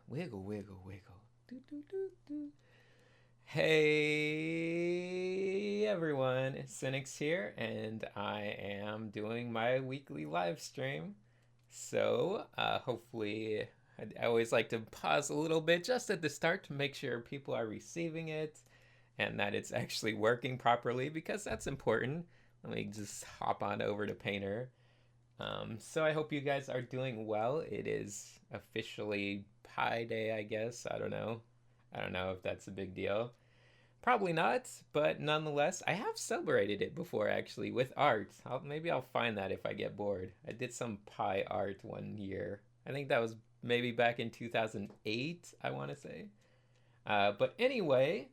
Wiggle, wiggle, wiggle. Do, do, do, do. Hey everyone, it's Sinix here, and I am doing my weekly live stream. Hopefully, I always like to pause a little bit just at the start to make sure people are receiving it and that it's actually working properly because that's important. Let me just hop on over to Painter. So I hope you guys are doing well. It is officially Pi Day, I guess. I don't know. I don't know if that's a big deal. Probably not, but nonetheless, I have celebrated it before actually with art. Maybe I'll find that if I get bored. I did some Pi art one year. I think that was maybe back in 2008, I want to say. But anyway,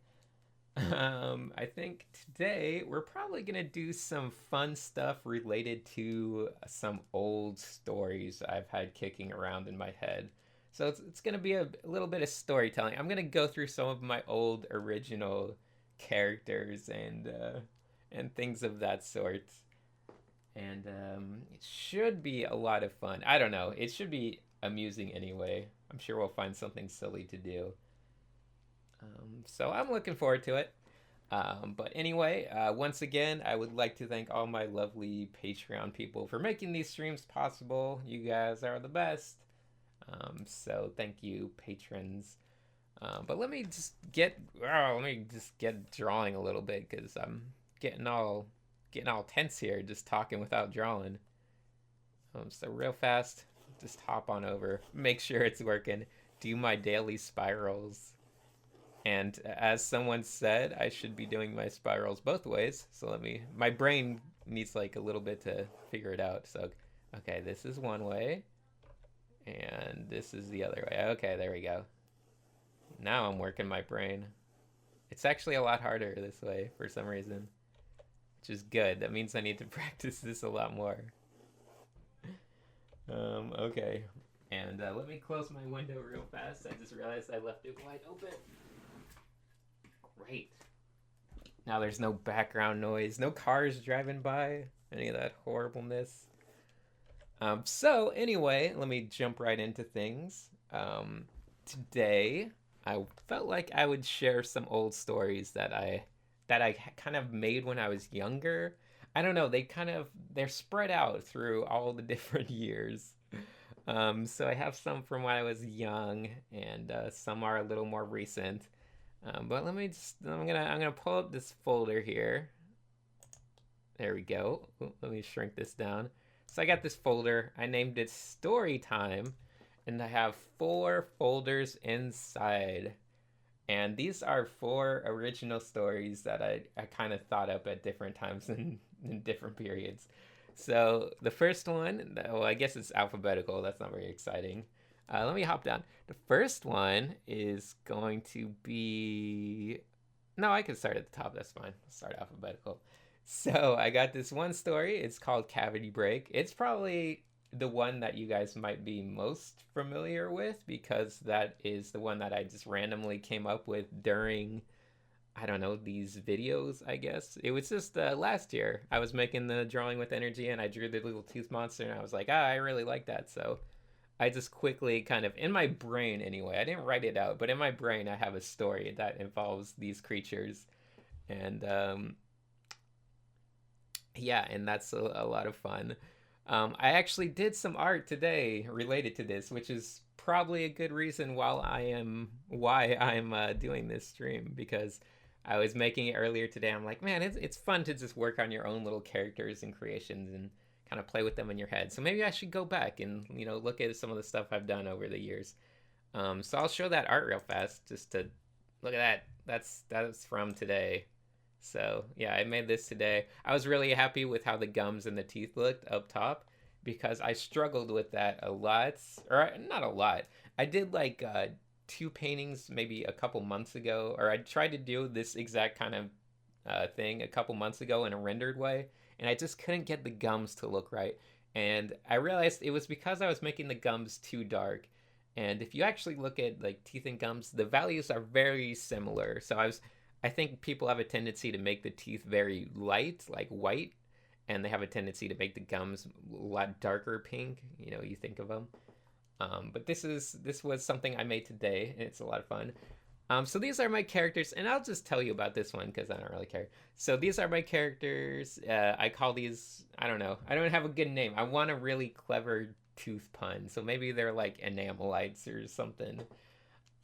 I think today we're probably going to do some fun stuff related to some old stories I've had kicking around in my head. So it's going to be a little bit of storytelling. I'm going to go through some of my old original characters and things of that sort. And it should be a lot of fun. I don't know. It should be amusing anyway. I'm sure we'll find something silly to do. So I'm looking forward to it. But anyway, once again, I would like to thank all my lovely Patreon people for making these streams possible. You guys are the best. So thank you, patrons. But let me just get drawing a little bit because I'm getting all tense here, just talking without drawing. So real fast, just hop on over, make sure it's working. Do my daily spirals. And as someone said, I should be doing my spirals both ways. So my brain needs like a little bit to figure it out. So, okay, this is one way, and this is the other way. Okay, there we go. Now I'm working my brain. It's actually a lot harder this way for some reason, which is good. That means I need to practice this a lot more. Okay. And let me close my window real fast. I just realized I left it wide open. Great. Now there's no background noise, no cars driving by, any of that horribleness. So anyway, let me jump right into things. Today, I felt like I would share some old stories that I kind of made when I was younger. I don't know, they're spread out through all the different years. So I have some from when I was young, and some are a little more recent. But I'm gonna pull up this folder here. There we go. Ooh, let me shrink this down. So I got this folder. I named it Storytime, and I have 4 folders inside. And these are 4 original stories that I kind of thought up at different times in different periods. So the first one, well, I guess it's alphabetical. That's not very exciting. Let me hop down. The first one is going to be. No, I can start at the top. That's fine. I'll start alphabetical. So I got this one story. It's called Cavity Break. It's probably the one that you guys might be most familiar with because that is the one that I just randomly came up with during, I don't know, these videos, I guess. It was just last year. I was making the drawing with energy and I drew the little tooth monster and I was like, I really like that. So I just quickly kind of, in my brain anyway, I didn't write it out, but in my brain I have a story that involves these creatures. And yeah, and that's a lot of fun. I actually did some art today related to this, which is probably a good reason why I'm doing this stream because I was making it earlier today. I'm like, man, it's fun to just work on your own little characters and creations and kind of play with them in your head. So maybe I should go back and look at some of the stuff I've done over the years. So I'll show that art real fast just to look at that. That's from today. So yeah, I made this today. I was really happy with how the gums and the teeth looked up top because I struggled with that a lot, or not a lot. I did like 2 paintings maybe a couple months ago, or I tried to do this exact kind of thing a couple months ago in a rendered way, and I just couldn't get the gums to look right. And I realized it was because I was making the gums too dark. And if you actually look at like teeth and gums, the values are very similar. I think people have a tendency to make the teeth very light, like white, and they have a tendency to make the gums a lot darker pink. You think of them. But this was something I made today, and it's a lot of fun. So these are my characters, and I'll just tell you about this one because I don't really care. So these are my characters. I call these, I don't know. I don't have a good name. I want a really clever tooth pun. So maybe they're like enamelites or something.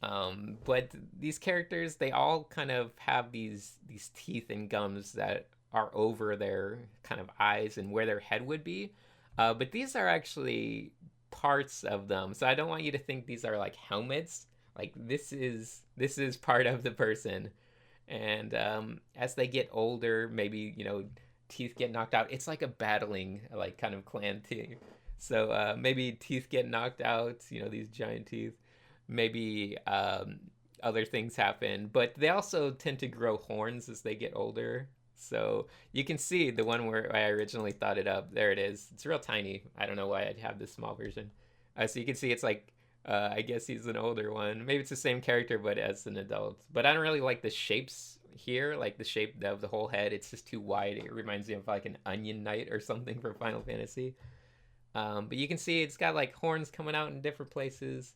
But these characters, they all kind of have these teeth and gums that are over their kind of eyes and where their head would be. But these are actually parts of them. So I don't want you to think these are like helmets. Like this is part of the person. And as they get older, maybe teeth get knocked out. It's like a battling like kind of clan thing. So maybe teeth get knocked out. These giant teeth. Maybe other things happen, but they also tend to grow horns as they get older. So you can see the one where I originally thought it up. There it is. It's real tiny. I don't know why I'd have this small version. So you can see it's like, I guess he's an older one. Maybe it's the same character, but as an adult. But I don't really like the shapes here, like the shape of the whole head. It's just too wide. It reminds me of like an onion knight or something from Final Fantasy. But you can see it's got like horns coming out in different places.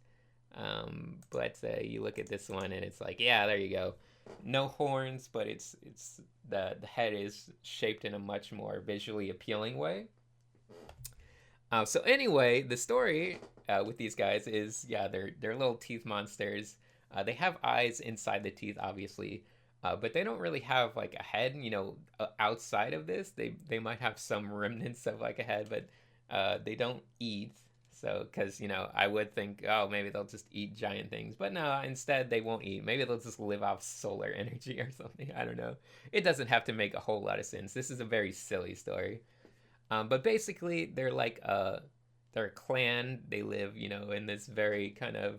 But you look at this one and it's like, yeah, there you go. No horns, but it's the head is shaped in a much more visually appealing way. So anyway, the story with these guys is, yeah, they're little teeth monsters. They have eyes inside the teeth, obviously, but they don't really have like a head. Outside of this, they might have some remnants of like a head, but they don't eat. So, because, I would think, oh, maybe they'll just eat giant things. But no, instead they won't eat. Maybe they'll just live off solar energy or something. I don't know. It doesn't have to make a whole lot of sense. This is a very silly story. But basically, they're a clan. They live, in this very kind of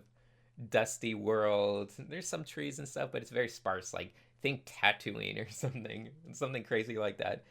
dusty world. There's some trees and stuff, but it's very sparse. Like, think Tatooine or something crazy like that.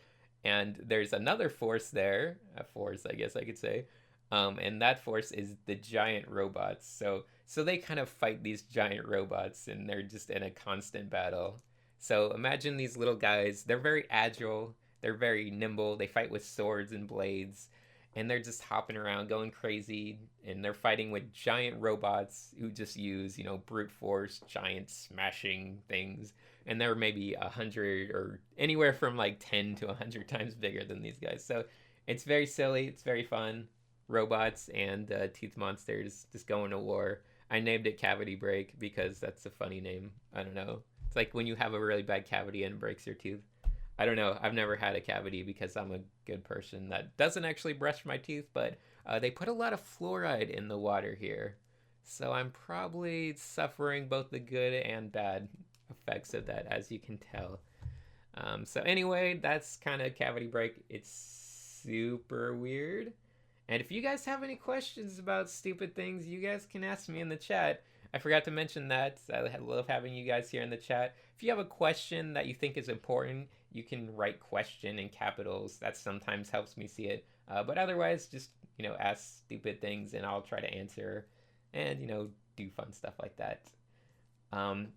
And there's another force there, a force, I guess I could say. And that force is the giant robots. So they kind of fight these giant robots, and they're just in a constant battle. So imagine these little guys. They're very agile. They're very nimble. They fight with swords and blades, and they're just hopping around, going crazy. And they're fighting with giant robots who just use, brute force, giant smashing things. And they're maybe 100 or anywhere from like 10 to 100 times bigger than these guys. So it's very silly. It's very fun. Robots and teeth monsters just going to war. I named it Cavity Break because that's a funny name. I don't know. It's like when you have a really bad cavity and it breaks your tooth. I don't know. I've never had a cavity because I'm a good person that doesn't actually brush my teeth, but they put a lot of fluoride in the water here. So I'm probably suffering both the good and bad effects of that, as you can tell. So anyway, that's kind of Cavity Break. It's super weird. And if you guys have any questions about stupid things, you guys can ask me in the chat. I forgot to mention that. I love having you guys here in the chat. If you have a question that you think is important, you can write question in capitals. That sometimes helps me see it. But otherwise, just, ask stupid things and I'll try to answer and, do fun stuff like that.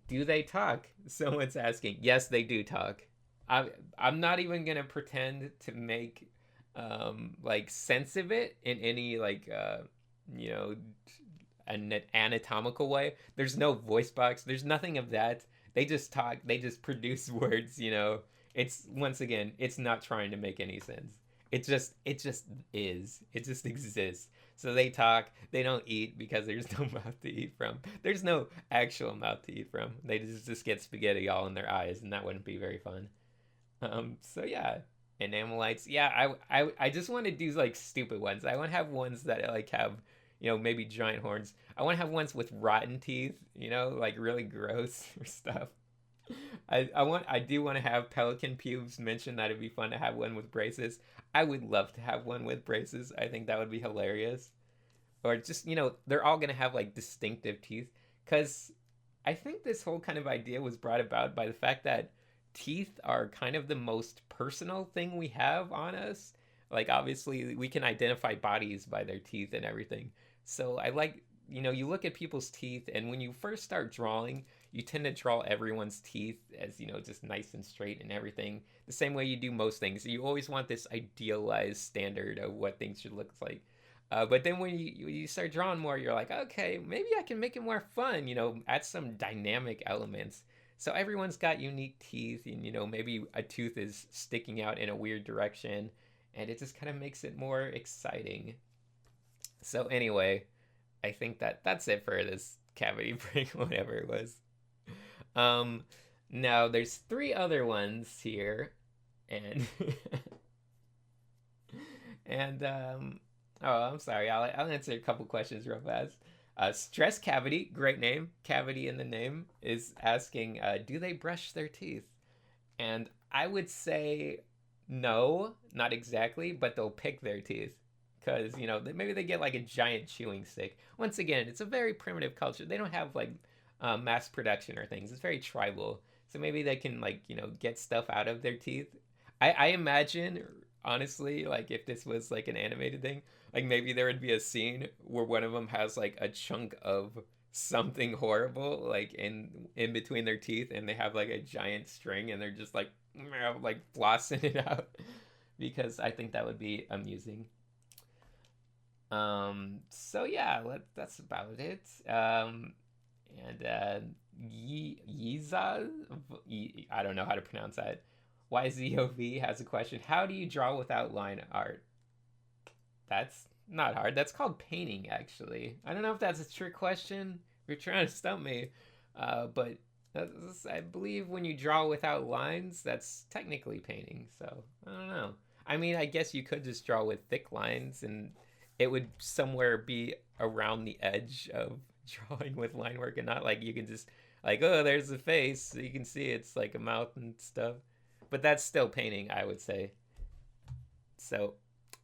Do they talk? Someone's asking. Yes, they do talk. I'm not even going to pretend to make like sense of it in any like an anatomical way. There's no voice box, there's nothing of that. They just talk, they just produce words. It's, once again, it's not trying to make any sense. It just is, it just exists. So they talk, they don't eat because there's no mouth to eat from. There's no actual mouth to eat from. They just get spaghetti all in their eyes, and that wouldn't be very fun. So yeah, enamelites. Yeah, I just want to do like stupid ones. I want to have ones that like have, maybe giant horns. I want to have ones with rotten teeth, like really gross or stuff. I do want to have pelican pubes. Mentioned that it'd be fun to have one with braces. I would love to have one with braces. I think that would be hilarious. Or just, they're all gonna have like distinctive teeth, because I think this whole kind of idea was brought about by the fact that teeth are kind of the most personal thing we have on us. Like, obviously, we can identify bodies by their teeth and everything. So I like, you look at people's teeth, and when you first start drawing, you tend to draw everyone's teeth as, just nice and straight and everything. The same way you do most things. You always want this idealized standard of what things should look like. But then when you start drawing more, you're like, okay, maybe I can make it more fun. Add some dynamic elements. So everyone's got unique teeth, and maybe a tooth is sticking out in a weird direction, and it just kind of makes it more exciting. So anyway, I think that's it for this cavity break, whatever it was. Um, Now there's three other ones here, and and oh, I'm sorry. I'll answer a couple questions real fast. Stress Cavity, great name. Cavity in the name is asking, do they brush their teeth? And I would say no, not exactly, but they'll pick their teeth because maybe they get like a giant chewing stick. Once again, it's a very primitive culture. They don't have like mass production or things. It's very tribal, so maybe they can like get stuff out of their teeth. I imagine honestly, like if this was like an animated thing, like maybe there would be a scene where one of them has like a chunk of something horrible like in between their teeth, and they have like a giant string, and they're just like flossing it out because I think that would be amusing. So yeah, that's about it. And Yiza, I don't know how to pronounce that. YZOV has a question. How do you draw without line art? That's not hard. That's called painting, actually. I don't know if that's a trick question. You're trying to stump me. But I believe when you draw without lines, that's technically painting. So, I don't know. I mean, I guess you could just draw with thick lines, and it would somewhere be around the edge of drawing with line work, and not like you can just, like, oh, there's the face. So you can see it's like a mouth and stuff. But that's still painting, I would say. So,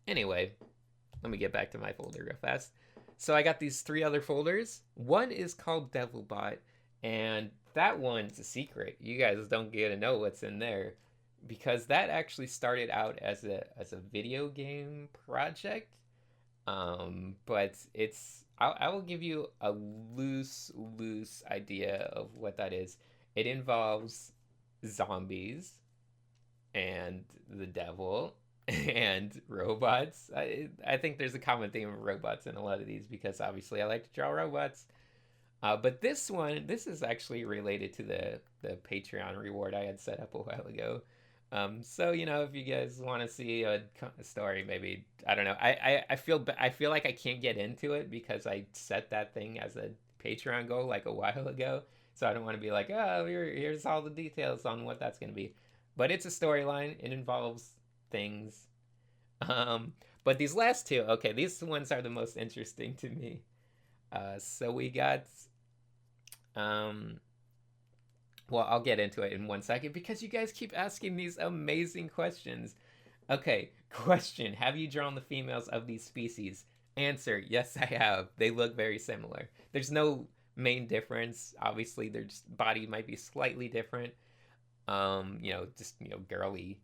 anyway, let me get back to my folder real fast. So I got these three other folders. One is called Devilbot, and that one's a secret. You guys don't get to know what's in there because that actually started out as a video game project. But I will give you a loose idea of what that is. It involves zombies and the devil and robots. I think there's a common theme of robots in a lot of these because obviously I like to draw robots. But this is actually related to the Patreon reward I had set up a while ago. So if you guys want to see a story, maybe I don't know. I feel like I can't get into it because I set that thing as a Patreon goal like a while ago. So I don't want to be like, oh, here's all the details on what that's going to be. But it's a storyline. It involves things. But these last two, okay, these ones are the most interesting to me. So we got, well, I'll get into it in 1 second because you guys keep asking these amazing questions. Okay, question. Have you drawn the females of these species? Answer, yes, I have. They look very similar. There's no main difference. Obviously, their body might be slightly different. Just girly.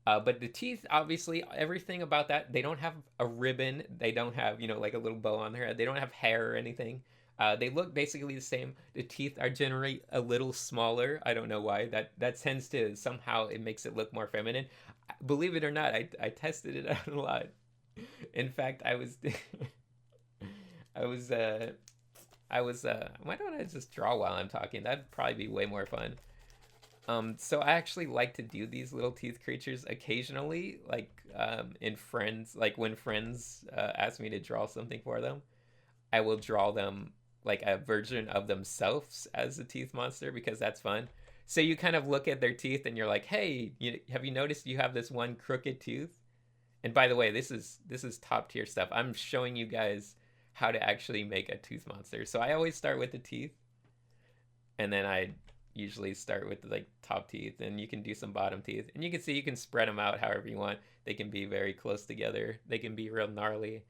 But the teeth, obviously, everything about that, they don't have a ribbon. They don't have, like a little bow on their head. They don't have hair or anything. They look basically the same. The teeth are generally a little smaller. I don't know why. That tends to, somehow, it makes it look more feminine. Believe it or not, I tested it out a lot. In fact, I was, why don't I just draw while I'm talking? That'd probably be way more fun. So I actually like to do these little teeth creatures occasionally, like in friends, like when friends ask me to draw something for them, I will draw them like a version of themselves as a teeth monster because that's fun. So you kind of look at their teeth and you're like, hey, have you noticed you have this one crooked tooth? And by the way, this is top tier stuff. I'm showing you guys how to actually make a tooth monster. So I always start with the teeth, and then I usually start with like top teeth, and you can do some bottom teeth, and you can see you can spread them out however you want. They can be very close together. They can be real gnarly.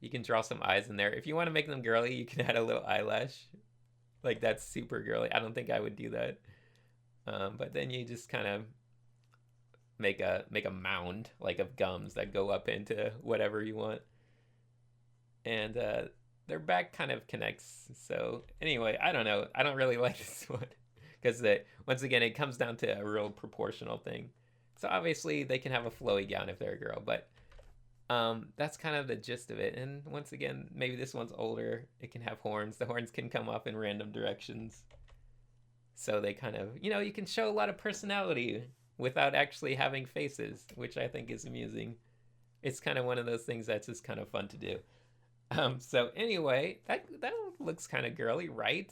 You can draw some eyes in there. If you want to make them girly, you can add a little eyelash. Like that's super girly. I don't think I would do that. But then you just kind of make a mound like of gums that go up into whatever you want. And their back kind of connects. So anyway, I don't know. I don't really like this one. Because once again, it comes down to a real proportional thing. So obviously, they can have a flowy gown if they're a girl. But That's kind of the gist of it. And once again, maybe this one's older. It can have horns. The horns can come off in random directions. So they kind of, you can show a lot of personality without actually having faces, which I think is amusing. It's kind of one of those things that's just kind of fun to do. So anyway, that looks kind of girly, right?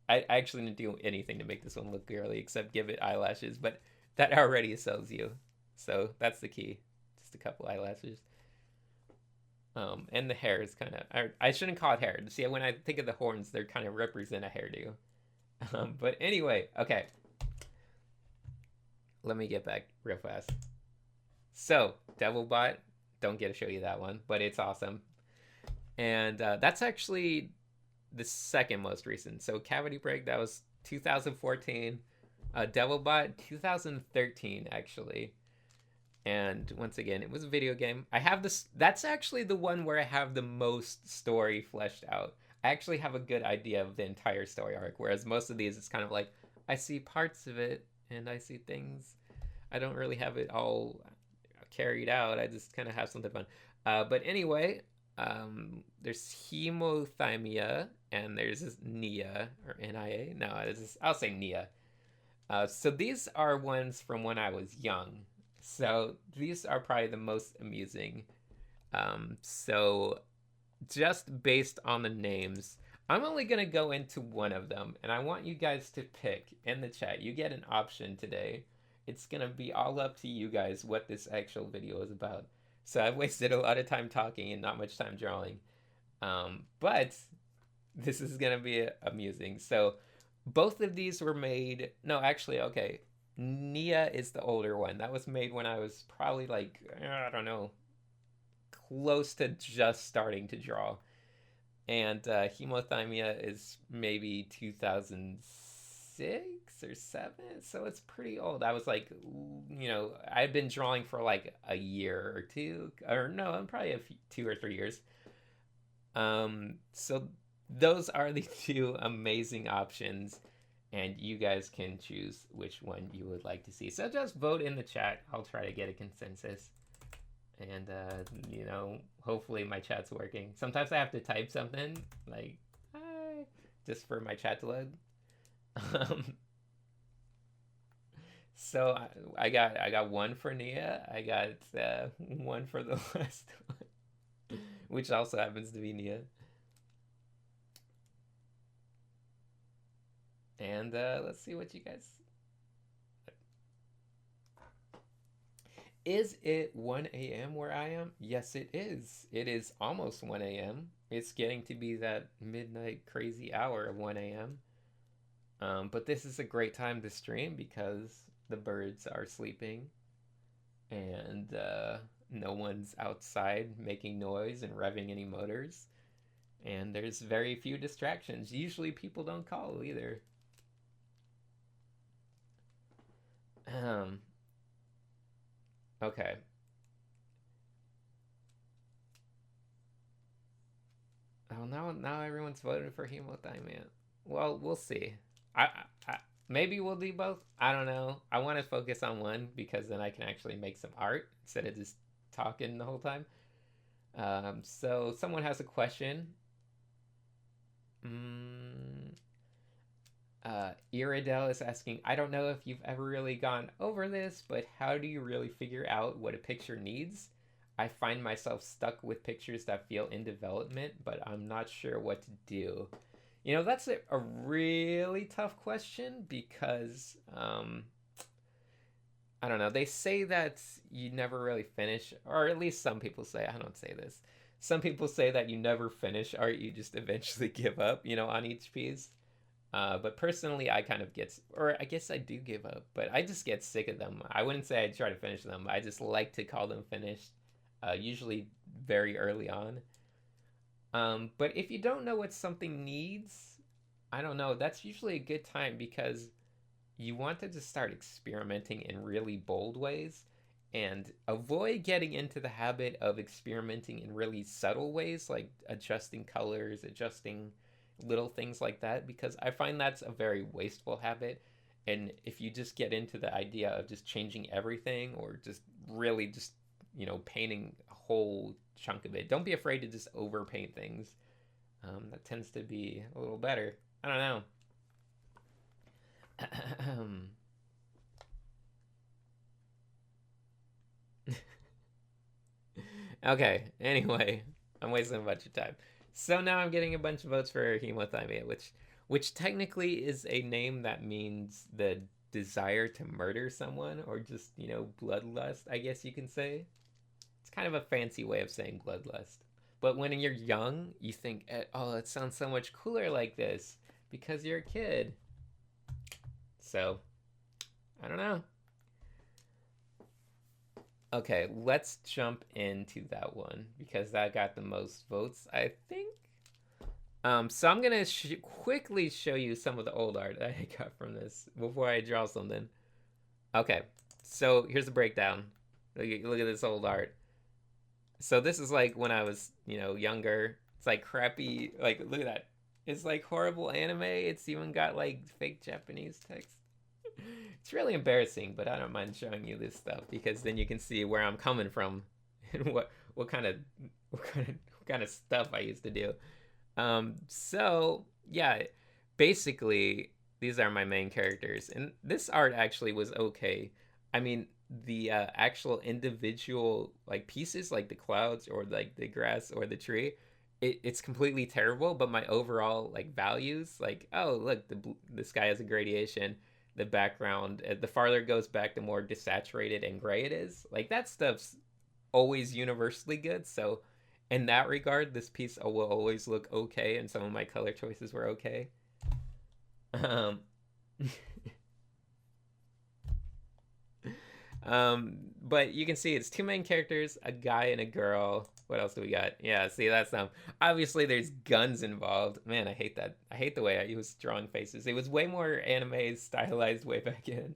I actually didn't do anything to make this one look girly except give it eyelashes, but that already sells you. So that's the key. Just a couple eyelashes. And the hair is kind of, I shouldn't call it hair. See, when I think of the horns, they kind of represent a hairdo. But anyway, okay. Let me get back real fast. So, Devilbot, don't get to show you that one, but it's awesome. And that's actually the second most recent. So, Cavity Break, that was 2014. Devilbot, 2013, actually. And once again, it was a video game. I have this. That's actually the one where I have the most story fleshed out. I actually have a good idea of the entire story arc, whereas most of these, it's kind of like, I see parts of it, and I see things. I don't really have it all carried out. I just kind of have something fun. But anyway, there's Hemo-thyia, and there's this Nia, or Nia. No, I'll say Nia. So these are ones from when I was young. So these are probably the most amusing. So just based on the names, I'm only going to go into one of them, and I want you guys to pick in the chat. You get an option today. It's going to be all up to you guys what this actual video is about. So I've wasted a lot of time talking and not much time drawing. But this is going to be amusing. So both of these were made... No, actually, okay. Nia is the older one. That was made when I was probably like, I don't know, close to just starting to draw. And Hemo-thyia is maybe 2006 or 7, so it's pretty old. I was like, I've been drawing for like a year or two, or no, probably 2 or 3 years. So those are the two amazing options, and you guys can choose which one you would like to see. So just vote in the chat. I'll try to get a consensus. And, hopefully my chat's working. Sometimes I have to type something, like, hi, just for my chat to load. So I got one for Nia. I got one for the last one, which also happens to be Nia. And let's see what you guys... Is it 1 a.m. where I am? Yes, it is. It is almost 1 a.m. It's getting to be that midnight crazy hour of 1 a.m. But this is a great time to stream because the birds are sleeping and no one's outside making noise and revving any motors. And there's very few distractions. Usually people don't call either. Okay. Oh, now everyone's voted for Hemo-thyia. Well, we'll see. I maybe we'll do both. I don't know. I want to focus on one because then I can actually make some art instead of just talking the whole time. So someone has a question. Iridel is asking, I don't know if you've ever really gone over this, but how do you really figure out what a picture needs? I find myself stuck with pictures that feel in development, but I'm not sure what to do. That's a really tough question because, I don't know. They say that you never really finish, or at least some people say, I don't say this. Some people say that you never finish art, you just eventually give up, on each piece. But personally, I kind of I guess I do give up, but I just get sick of them. I wouldn't say I try to finish them. I just like to call them finished, usually very early on. But if you don't know what something needs, I don't know, that's usually a good time because you want to just start experimenting in really bold ways and avoid getting into the habit of experimenting in really subtle ways, like adjusting colors, adjusting little things like that, because I find that's a very wasteful habit. And if you just get into the idea of just changing everything or just really just painting a whole chunk of it. Don't be afraid to just overpaint things. That tends to be a little better. I don't know. Okay, anyway, I'm wasting a bunch of time. So now I'm getting a bunch of votes for Hemo-thyia, which technically is a name that means the desire to murder someone, or just, bloodlust, I guess you can say. It's kind of a fancy way of saying bloodlust. But when you're young, you think, oh, it sounds so much cooler like this because you're a kid. So, I don't know. Okay, let's jump into that one because that got the most votes, I think. So I'm gonna quickly show you some of the old art that I got from this before I draw something. Okay, so here's the breakdown. Look at this old art. So this is like when I was, younger. It's like crappy, like, look at that. It's like horrible anime. It's even got like fake Japanese text. It's really embarrassing, but I don't mind showing you this stuff because then you can see where I'm coming from and what kind of stuff I used to do. So yeah, basically these are my main characters, and this art actually was okay. I mean, the actual individual like pieces, like the clouds or like the grass or the tree, it's completely terrible. But my overall like values, like, oh look, the sky has a gradation. The background, the farther it goes back, the more desaturated and gray it is. Like, that stuff's always universally good. So in that regard, this piece will always look okay, and some of my color choices were okay. But you can see it's two main characters, a guy and a girl. What else do we got? Yeah, see, that's them. Obviously, there's guns involved. Man, I hate that. I hate the way I was drawing faces. It was way more anime stylized way back in.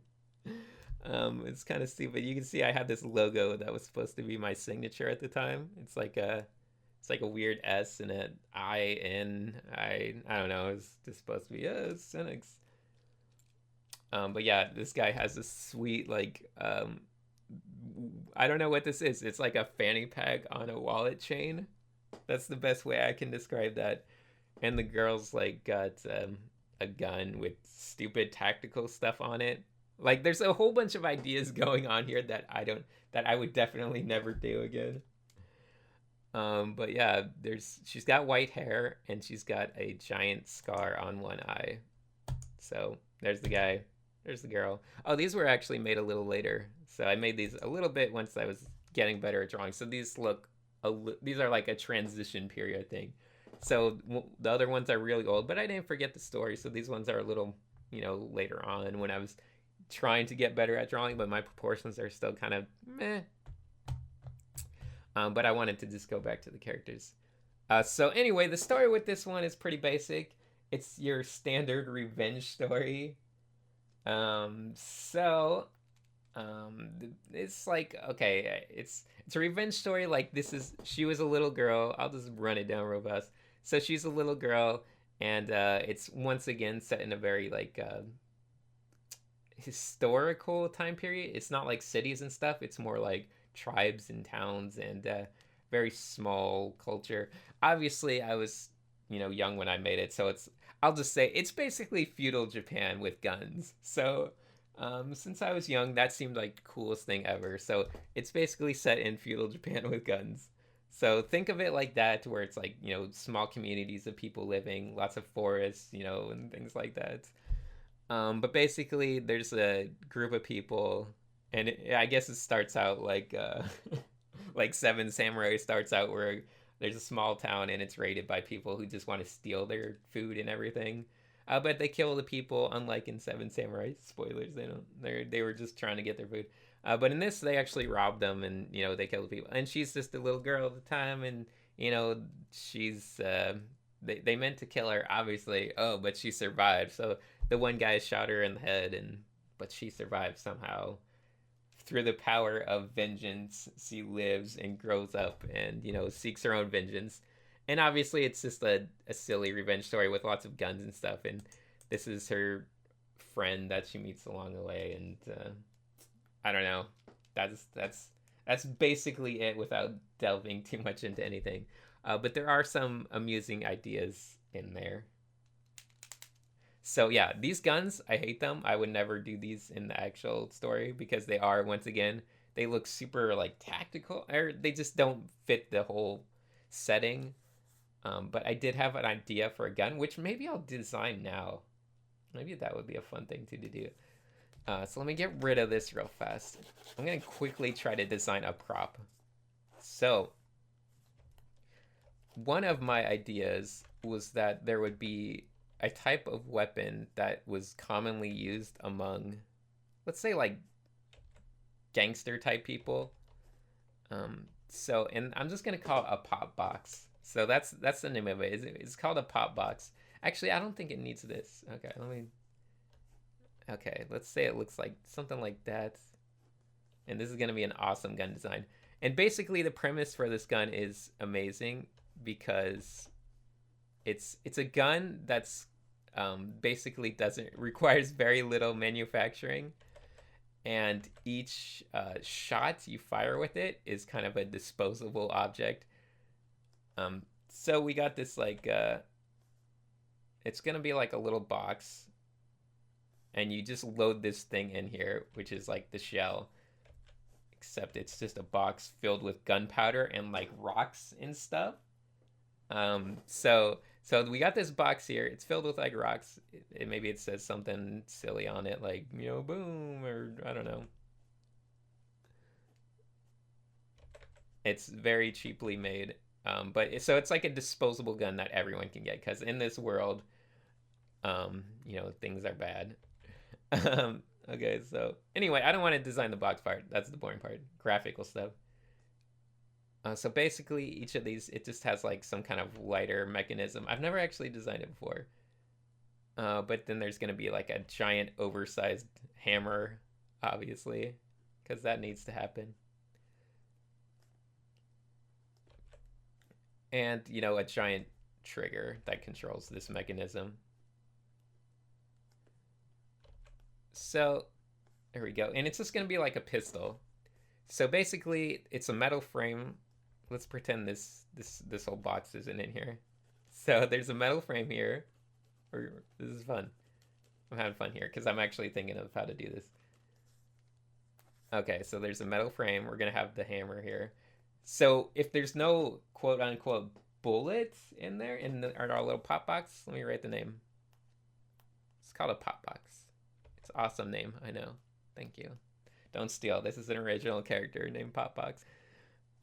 It's kind of stupid. You can see I had this logo that was supposed to be my signature at the time. It's like a weird S and an I N. I don't know. It's just supposed to be Sinix. But yeah, this guy has this sweet, like, I don't know what this is. It's like a fanny pack on a wallet chain. That's the best way I can describe that. And the girl's like got a gun with stupid tactical stuff on it. Like, there's a whole bunch of ideas going on here that I would definitely never do again. But yeah, she's got white hair and she's got a giant scar on one eye. So there's the guy. There's the girl. Oh, these were actually made a little later. So I made these a little bit once I was getting better at drawing. So these these are like a transition period thing. So the other ones are really old, but I didn't forget the story. So these ones are a little, later on when I was trying to get better at drawing, but my proportions are still kind of meh. But I wanted to just go back to the characters. So anyway, the story with this one is pretty basic. It's your standard revenge story. It's like, okay, it's a revenge story. Like, she was a little girl. I'll just run it down real fast. So she's a little girl, and it's once again set in a very like historical time period. It's not like cities and stuff. It's more like tribes and towns and very small culture. Obviously, I was young when I made it, so I'll just say it's basically feudal Japan with guns. So since I was young, that seemed like the coolest thing ever. So it's basically set in feudal Japan with guns. So think of it like that, where it's like, small communities of people living, lots of forests, and things like that. But basically, there's a group of people, and I guess it starts out like like Seven Samurai starts out, where there's a small town and it's raided by people who just want to steal their food and everything. But they kill the people, unlike in Seven Samurai. Spoilers, they were just trying to get their food. But in this, they actually rob them, and they kill the people. And she's just a little girl at the time, and she's they meant to kill her, obviously. Oh, but she survived. So the one guy shot her in the head, but she survived somehow. Through the power of vengeance, she lives and grows up and, seeks her own vengeance. And obviously it's just a silly revenge story with lots of guns and stuff. And this is her friend that she meets along the way. And I don't know. That's That's basically it without delving too much into anything. But there are some amusing ideas in there. So yeah, these guns, I hate them. I would never do these in the actual story because they are, once again, they look super like tactical, or they just don't fit the whole setting. But I did have an idea for a gun, which maybe I'll design now. Maybe that would be a fun thing to do. So let me get rid of this real fast. I'm gonna quickly try to design a prop. So one of my ideas was that there would be a type of weapon that was commonly used among, let's say, like gangster type people. And I'm just gonna call it a pop box. So that's the name of it. It's called a pop box. Actually, I don't think it needs this. Okay, Okay, let's say it looks like something like that. And this is gonna be an awesome gun design. And basically, the premise for this gun is amazing because it's a gun that's basically requires very little manufacturing, and each shot you fire with it is kind of a disposable object. So we got this like it's gonna be like a little box, and you just load this thing in here, which is like the shell, except it's just a box filled with gunpowder and like rocks and stuff. So we got this box here. It's filled with like rocks. Maybe it says something silly on it, like, you know, boom, or I don't know. It's very cheaply made. So it's like a disposable gun that everyone can get, because in this world, you know, things are bad. Okay, so anyway, I don't want to design the box part. That's the boring part. Graphical stuff. So basically, each of these, it just has like some kind of lighter mechanism. I've never actually designed it before. But then there's going to be like a giant oversized hammer, obviously, because that needs to happen. And, you know, a giant trigger that controls this mechanism. So there we go. And it's just going to be like a pistol. So basically, it's a metal frame. Let's pretend this whole box isn't in here. So there's a metal frame here. This is fun. I'm having fun here because I'm actually thinking of how to do this. Okay, so there's a metal frame. We're going to have the hammer here. So if there's no quote-unquote bullets in there, in our little pop box, let me write the name. It's called a pop box. It's an awesome name, I know. Thank you. Don't steal. This is an original character named Popbox.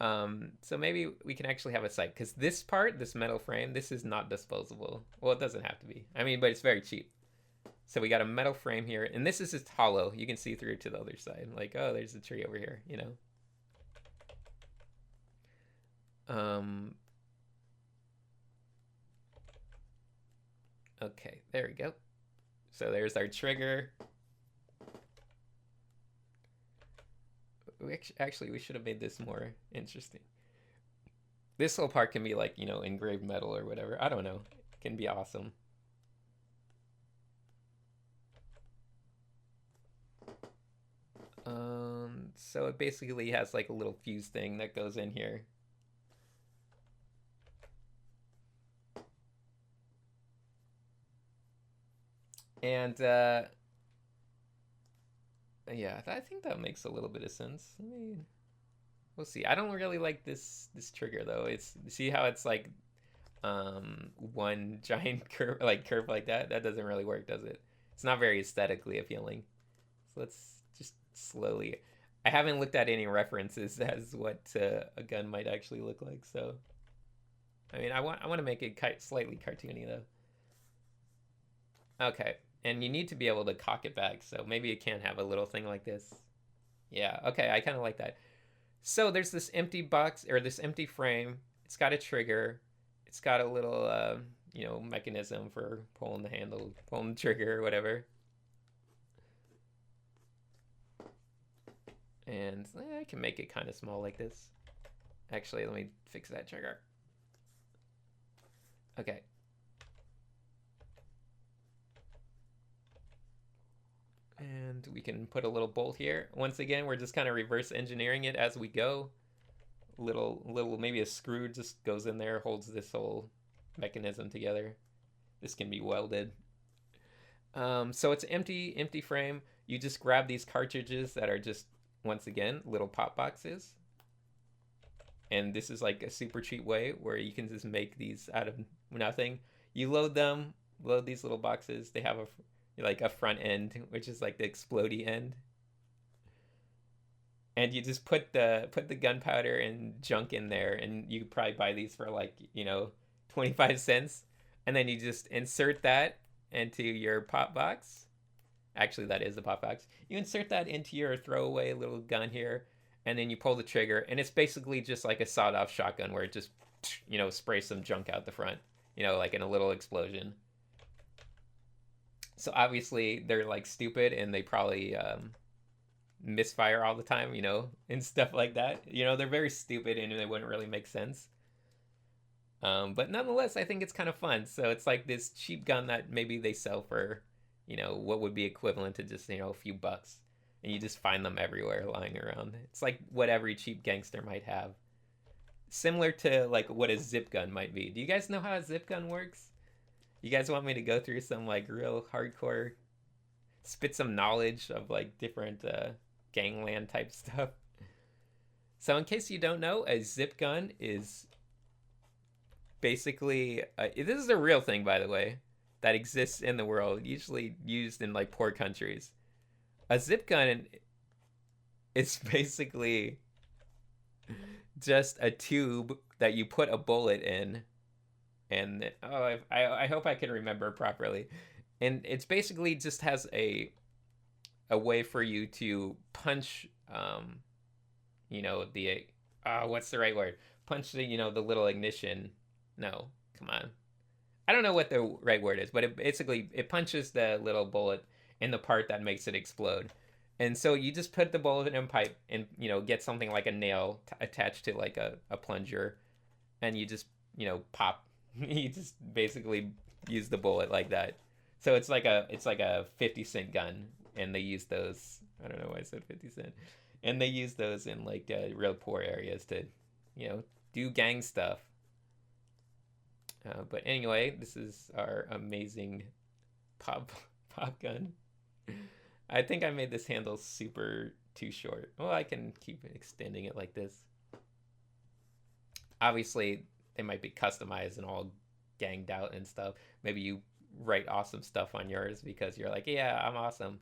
So maybe we can actually have a sight, because this part, this metal frame, this is not disposable. Well, it doesn't have to be. I mean, but it's very cheap. So we got a metal frame here, and this is just hollow. You can see through to the other side. Like, oh, there's a tree over here, you know? Okay, there we go. So there's our trigger. Actually, we should have made this more interesting. This whole part can be like, you know, engraved metal or whatever. I don't know. It can be awesome. So it basically has like a little fuse thing that goes in here. And yeah, I think that makes a little bit of sense. We'll see. I don't really like this trigger though. See how it's like one giant curve like that? That doesn't really work, does it? It's not very aesthetically appealing. So let's just slowly. I haven't looked at any references as what a gun might actually look like. So, I mean, I want to make it slightly cartoony though. Okay, and you need to be able to cock it back. So maybe it can have a little thing like this. Yeah. Okay, I kind of like that. So there's this empty box, or this empty frame. It's got a trigger. It's got a little, you know, mechanism for pulling the handle, pulling the trigger, or whatever. And I can make it kind of small like this. Actually, let me fix that trigger. Okay. And And we can put a little bolt here. Once again, we're just kind of reverse engineering it as we go. Little, maybe a screw just goes in there, holds this whole mechanism together. This can be welded. So it's empty frame. You just grab these cartridges that are just, once again, little pop boxes. And this is like a super cheap way where you can just make these out of nothing. You load these little boxes. They have a front end, which is like the explodey end. And you just put the gunpowder and junk in there, and you could probably buy these for like 25 cents, and then you just insert that into your pop box. Actually, that is the pop box. You insert that into your throwaway little gun here, and then you pull the trigger, and it's basically just like a sawed-off shotgun where it just sprays some junk out the front, like in a little explosion. So obviously they're like stupid, and they probably misfire all the time, and stuff like that. They're very stupid and they wouldn't really make sense. But nonetheless, I think it's kind of fun. So it's like this cheap gun that maybe they sell for, what would be equivalent to just, a few bucks. And you just find them everywhere lying around. It's like what every cheap gangster might have. Similar to like what a zip gun might be. Do you guys know how a zip gun works? You guys want me to go through some like real hardcore, spit some knowledge of like different gangland type stuff? So in case you don't know, a zip gun is basically this is a real thing, by the way, that exists in the world, usually used in like poor countries. A zip gun is basically just a tube that you put a bullet in, and I hope I can remember properly, and it's basically just has a way for you to punch the what's the right word, punch the the little ignition. No, come on, I don't know what the right word is, but it punches the little bullet in the part that makes it explode. And so you just put the bullet in a pipe and get something like a nail attached to like a plunger, and you just pop. You just basically use the bullet like that. So it's like a 50-cent gun, and they use those. I don't know why I said 50 cent. And they use those in like real poor areas to do gang stuff. But anyway, this is our amazing pop gun. I think I made this handle super too short. Well, I can keep extending it like this. Obviously, they might be customized and all ganged out and stuff. Maybe you write awesome stuff on yours because you're like, yeah, I'm awesome.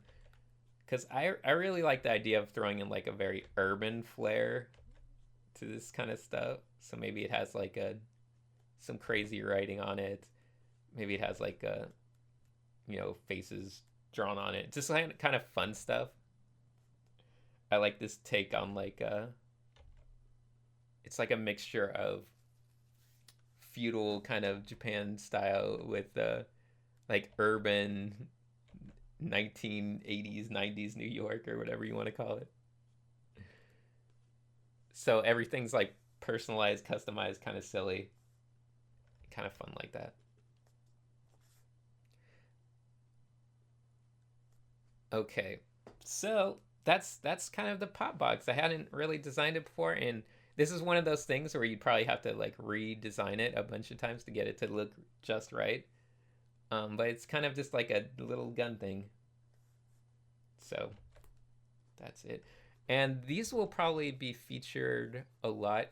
Because I really like the idea of throwing in like a very urban flair to this kind of stuff. So maybe it has like some crazy writing on it. Maybe it has like faces drawn on it. Just kind of fun stuff. I like this take on like it's like a mixture of feudal kind of Japan style with like urban 1980s 90s New York, or whatever you want to call it. So everything's like personalized, customized, kind of silly, kind of fun like that. Okay, so that's kind of the pop box. I hadn't really designed it before, and this is one of those things where you'd probably have to like redesign it a bunch of times to get it to look just right. But it's kind of just like a little gun thing. So that's it. And these will probably be featured a lot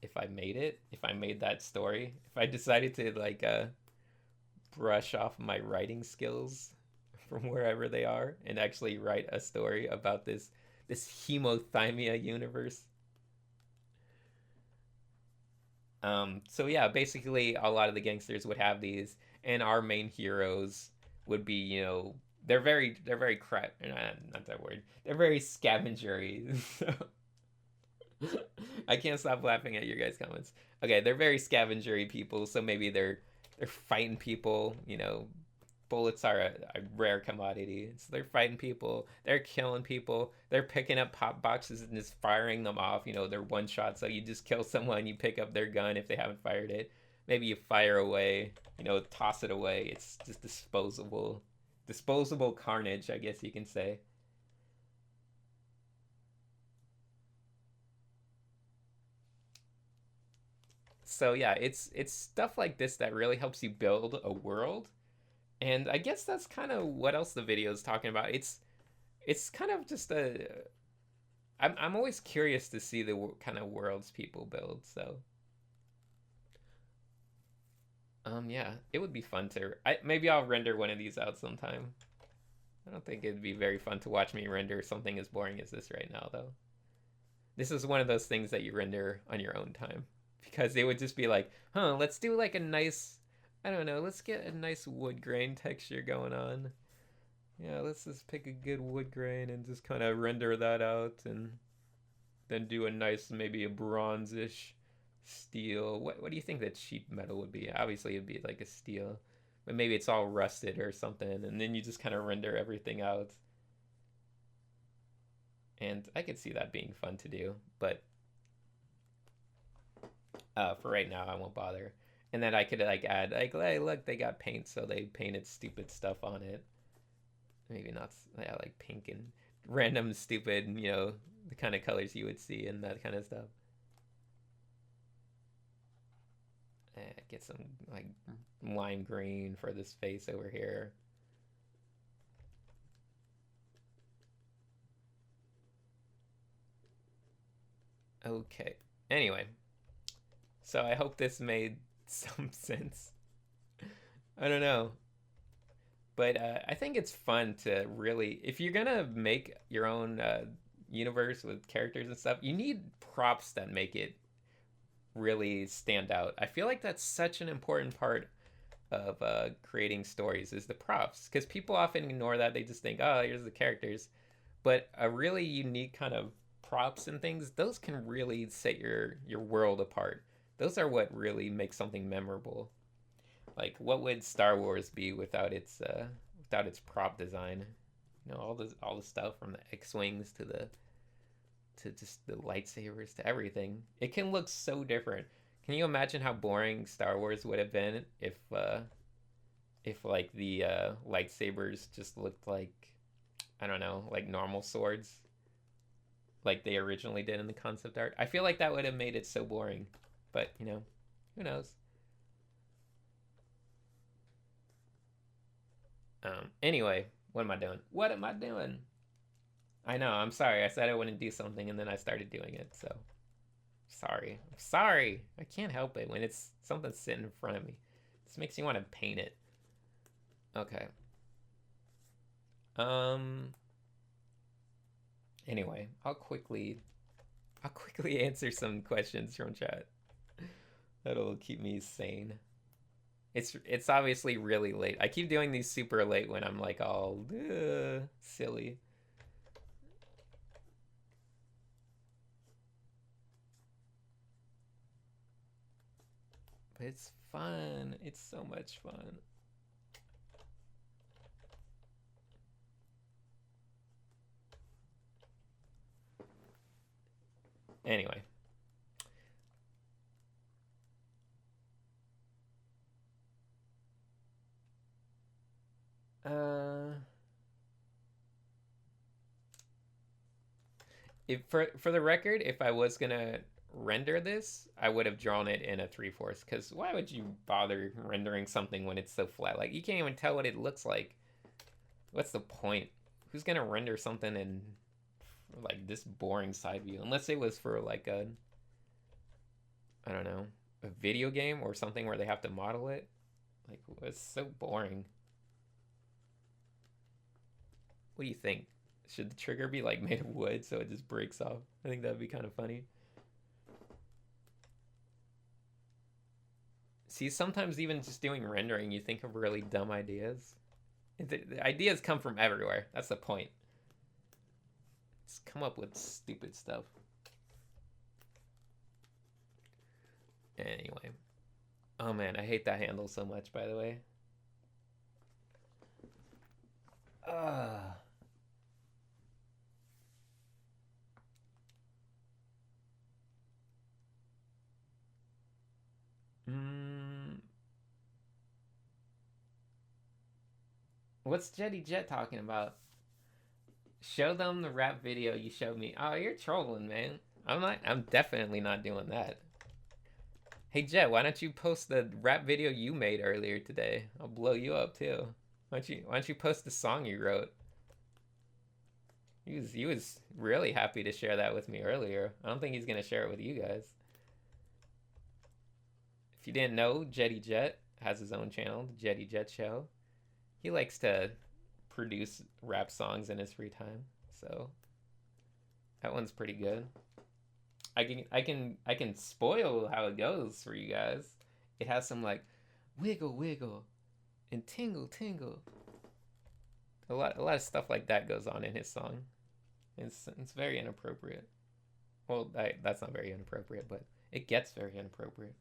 if I made that story. If I decided to like brush off my writing skills from wherever they are and actually write a story about this Hemo-thyia universe. So yeah, basically a lot of the gangsters would have these, and our main heroes would be, they're very not that word. They're very scavengery. I can't stop laughing at your guys' comments. Okay, they're very scavengery people, so maybe they're fighting people, bullets are a rare commodity. So they're fighting people, they're killing people, they're picking up pop boxes and just firing them off. They're one shot, so you just kill someone, you pick up their gun if they haven't fired it. Maybe you fire away, toss it away. It's just disposable carnage, I guess you can say. So yeah, it's stuff like this that really helps you build a world. And I guess that's kind of what else the video is talking about. It's kind of just a I'm always curious to see the kind of worlds people build. So yeah, it would be fun to maybe I'll render one of these out sometime. I don't think it'd be very fun to watch me render something as boring as this right now, though. This is one of those things that you render on your own time. Because it would just be like, huh, let's do like a nice, I don't know, let's get a nice wood grain texture going on. Yeah, let's just pick a good wood grain and just kind of render that out and then do a nice, maybe a bronzish steel. What do you think that sheet metal would be? Obviously, it'd be like a steel. But maybe it's all rusted or something, and then you just kind of render everything out. And I could see that being fun to do, but for right now, I won't bother. And then I could like add like, hey, look, they got paint, so they painted stupid stuff on it. Maybe not, yeah, like pink and random stupid, you know, the kind of colors you would see and that kind of stuff. Get some like lime green for this face over here. Okay. Anyway, so I hope this made some sense. I don't know. But I think it's fun to really, if you're gonna make your own universe with characters and stuff, you need props that make it really stand out. I feel like that's such an important part of creating stories is the props, because people often ignore that. They just think, oh, here's the characters. But a really unique kind of props and things, those can really set your world apart. Those are what really makes something memorable. Like, what would Star Wars be without its prop design? You know, all the stuff from the X-wings to just the lightsabers to everything. It can look so different. Can you imagine how boring Star Wars would have been if like the lightsabers just looked like, I don't know, like normal swords, like they originally did in the concept art? I feel like that would have made it so boring. But you know, who knows? Anyway, what am I doing? What am I doing? I know, I'm sorry. I said I wouldn't do something and then I started doing it, so sorry. I'm sorry. I can't help it when it's something sitting in front of me. This makes me want to paint it. Okay. Anyway, I'll quickly answer some questions from chat. That'll keep me sane. It's obviously really late. I keep doing these super late when I'm like all silly. But it's fun. It's so much fun. Anyway. If for the record, if I was gonna render this, I would have drawn it in a 3/4, because why would you bother rendering something when it's so flat? Like, you can't even tell what it looks like. What's the point? Who's gonna render something in like this boring side view? Unless it was for like a, I don't know, a video game or something where they have to model it. Like, it's so boring. What do you think? Should the trigger be like made of wood so it just breaks off? I think that'd be kind of funny. See, sometimes even just doing rendering, you think of really dumb ideas. The ideas come from everywhere. That's the point. Just come up with stupid stuff. Anyway. Oh man, I hate that handle so much, by the way. What's Jetty Jet talking about? Show them the rap video you showed me. Oh, you're trolling, man. I'm definitely not doing that. Hey Jet, why don't you post the rap video you made earlier today? I'll blow you up too. Why don't you post the song you wrote? He was really happy to share that with me earlier. I don't think he's gonna share it with you guys. If you didn't know, Jetty Jet has his own channel, the Jetty Jet Show. He likes to produce rap songs in his free time, so that one's pretty good. I can spoil how it goes for you guys. It has some like wiggle wiggle and tingle tingle. A lot of stuff like that goes on in his song. It's very inappropriate. Well, that's not very inappropriate, but it gets very inappropriate.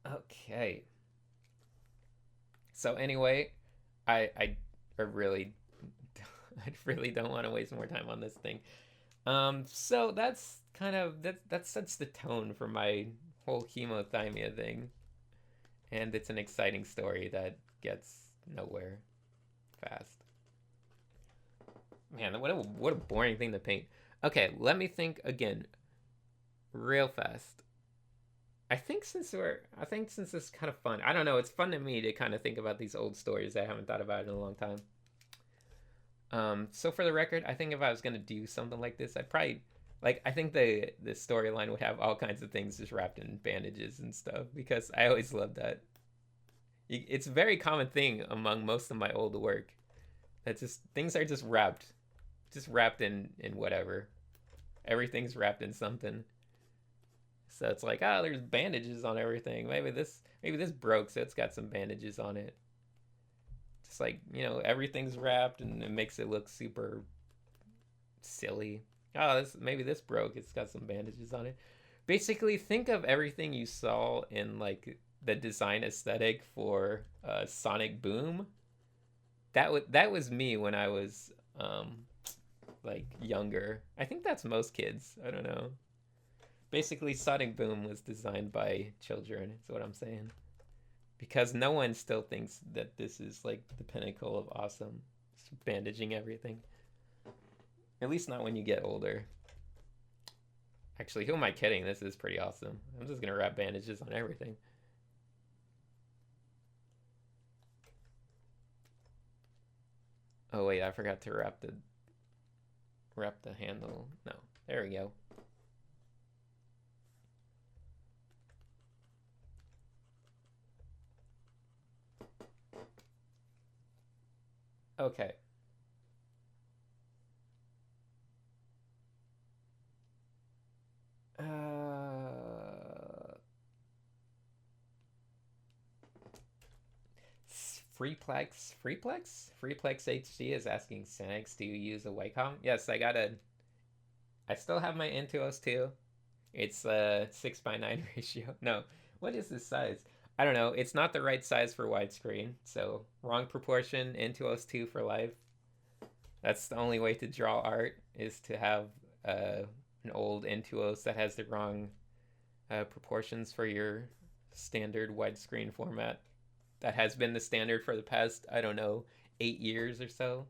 Okay. So anyway, I really I really don't want to waste more time on this thing. So that's kind of that sets the tone for my whole hemothyia thing, and it's an exciting story that gets nowhere fast. Man, what a boring thing to paint. Okay, let me think again, real fast. I think since it's kind of fun. I don't know. It's fun to me to kind of think about these old stories I haven't thought about in a long time. So for the record, I think if I was gonna do something like this, I'd probably like I think the storyline would have all kinds of things just wrapped in bandages and stuff because I always loved that. It's a very common thing among most of my old work. That just things are just wrapped in whatever. Everything's wrapped in something. So it's like, oh, there's bandages on everything. Maybe this broke, so it's got some bandages on it. Just like, everything's wrapped and it makes it look super silly. Oh, maybe this broke. It's got some bandages on it. Basically, think of everything you saw in like the design aesthetic for Sonic Boom. That was me when I was like younger. I think that's most kids. I don't know. Basically, Sonic Boom was designed by children. Is what I'm saying. Because no one still thinks that this is like the pinnacle of awesome, just bandaging everything. At least not when you get older. Actually, who am I kidding? This is pretty awesome. I'm just gonna wrap bandages on everything. Oh wait, I forgot to wrap the handle. No, there we go. Okay. Freeplex HD is asking Sinix, do you use a Wacom? Yes, I still have my Intuos too. It's a 6:9 ratio. No, what is this size? I don't know. It's not the right size for widescreen, so wrong proportion. Intuos 2 for life. That's the only way to draw art is to have an old Intuos that has the wrong proportions for your standard widescreen format. That has been the standard for the past, I don't know, 8 years or so.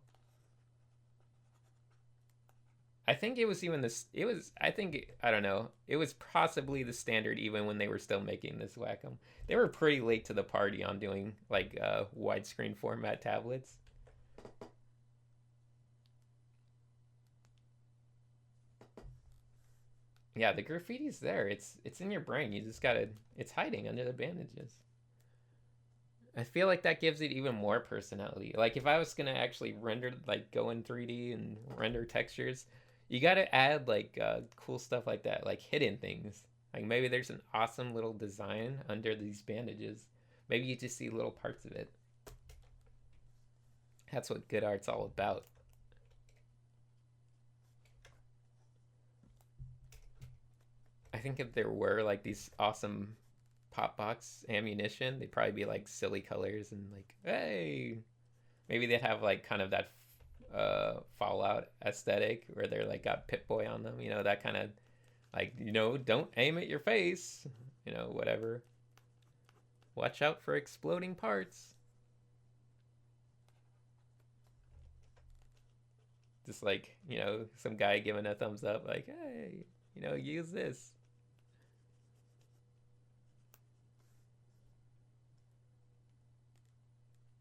I think it was even this. It was. I think I don't know. It was possibly the standard even when they were still making this Wacom. They were pretty late to the party on doing like widescreen format tablets. Yeah, the graffiti's there. It's in your brain. You just gotta. It's hiding under the bandages. I feel like that gives it even more personality. Like if I was gonna actually render, like go in 3D and render textures, you gotta add like cool stuff like that, like hidden things. Like maybe there's an awesome little design under these bandages. Maybe you just see little parts of it. That's what good art's all about. I think if there were like these awesome pop box ammunition, they'd probably be like silly colors and like, hey, maybe they'd have like kind of that Fallout aesthetic where they're like got Pip Boy on them, that kind of like, don't aim at your face, whatever. Watch out for exploding parts. Just like, some guy giving a thumbs up, like, hey, use this.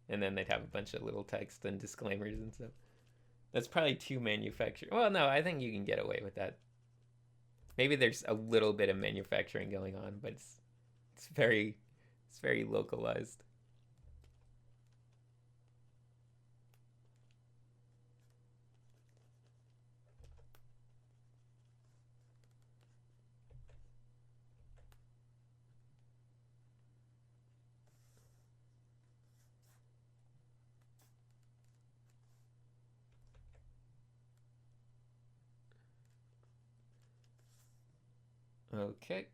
And then they'd have a bunch of little text and disclaimers and stuff. That's probably too manufactured. Well, no, I think you can get away with that. Maybe there's a little bit of manufacturing going on, but it's very localized. Okay.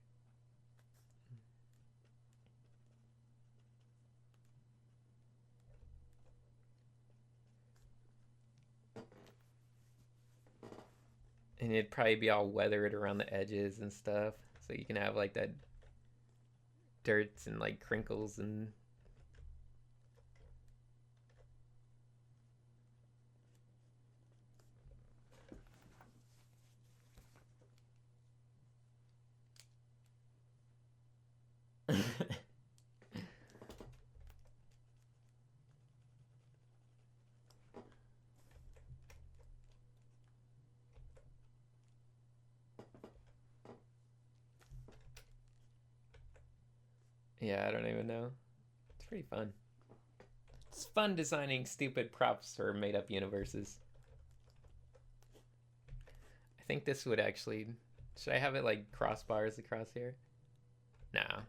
And it'd probably be all weathered around the edges and stuff, so you can have like that dirt and like crinkles and yeah, I don't even know. It's pretty fun. It's fun designing stupid props for made up universes. I think this would actually. Should I have it like crossbars across here? Nah.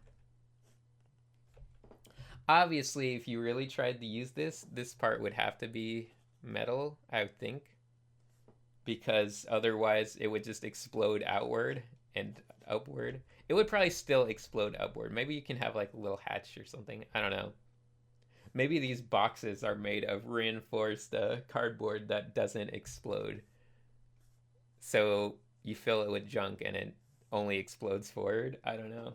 Obviously, if you really tried to use this part would have to be metal, I would think. Because otherwise it would just explode outward and upward. It would probably still explode upward. Maybe you can have like a little hatch or something. I don't know. Maybe these boxes are made of reinforced cardboard that doesn't explode. So you fill it with junk and it only explodes forward. I don't know.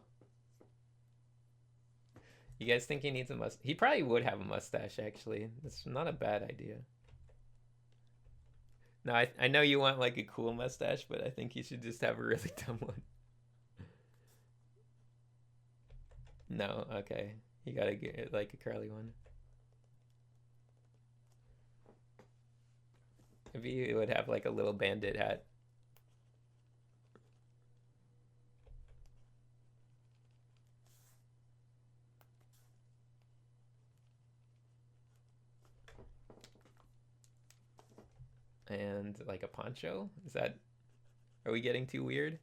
You guys think he needs a mustache? He probably would have a mustache, actually. That's not a bad idea. No, I know you want like a cool mustache, but I think you should just have a really dumb one. No, okay. You gotta get like a curly one. Maybe you would have like a little bandit hat. And like a poncho? Is that... Are we getting too weird?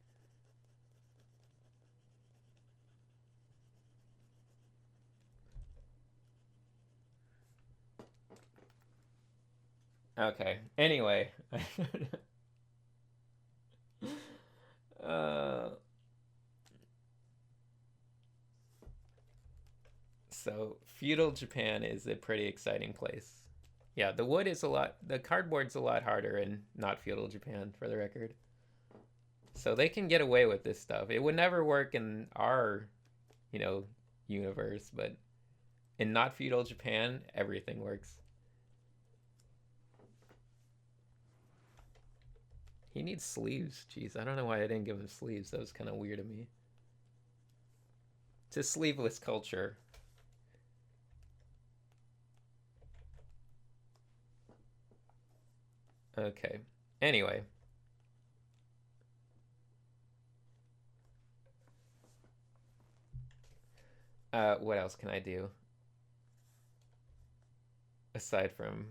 Okay. Anyway. So feudal Japan is a pretty exciting place. Yeah, the cardboard's a lot harder in not feudal Japan, for the record. So they can get away with this stuff. It would never work in our, you know, universe, but in not feudal Japan, everything works. He needs sleeves. Jeez, I don't know why I didn't give him sleeves. That was kind of weird of me. It's a sleeveless culture. Okay. Anyway. What else can I do? Aside from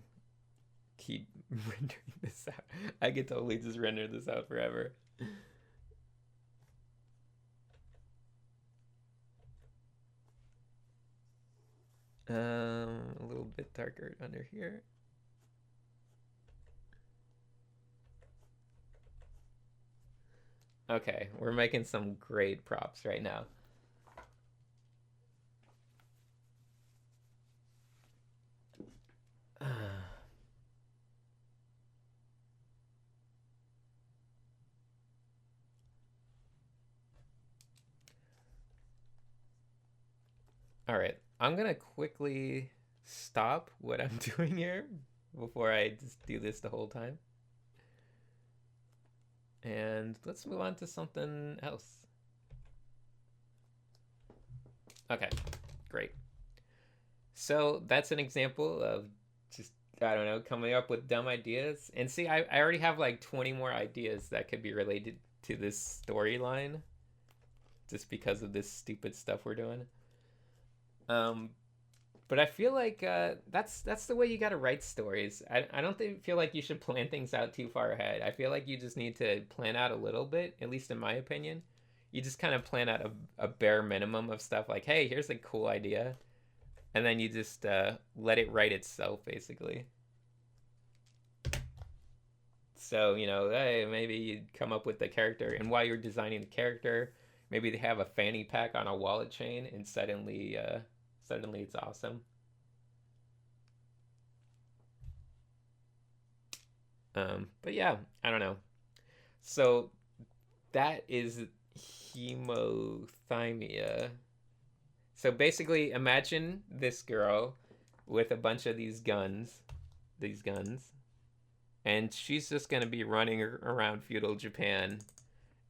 keep rendering this out. I could totally just render this out forever. A little bit darker under here. Okay, we're making some great props right now. All right, I'm gonna quickly stop what I'm doing here before I just do this the whole time. And let's move on to something else. Okay, great. So that's an example of just, I don't know, coming up with dumb ideas. And see, I already have like 20 more ideas that could be related to this storyline just because of this stupid stuff we're doing. Um, but I feel like that's the way you gotta write stories. I don't feel like you should plan things out too far ahead. I feel like you just need to plan out a little bit, at least in my opinion. You just kind of plan out a bare minimum of stuff like, hey, here's a cool idea, and then you just let it write itself, basically. So, you know, hey, maybe you come up with the character, and while you're designing the character, maybe they have a fanny pack on a wallet chain, and suddenly it's awesome. But yeah, I don't know. So that is hemo-thyia. So basically, imagine this girl with a bunch of these guns, and she's just gonna be running around feudal Japan,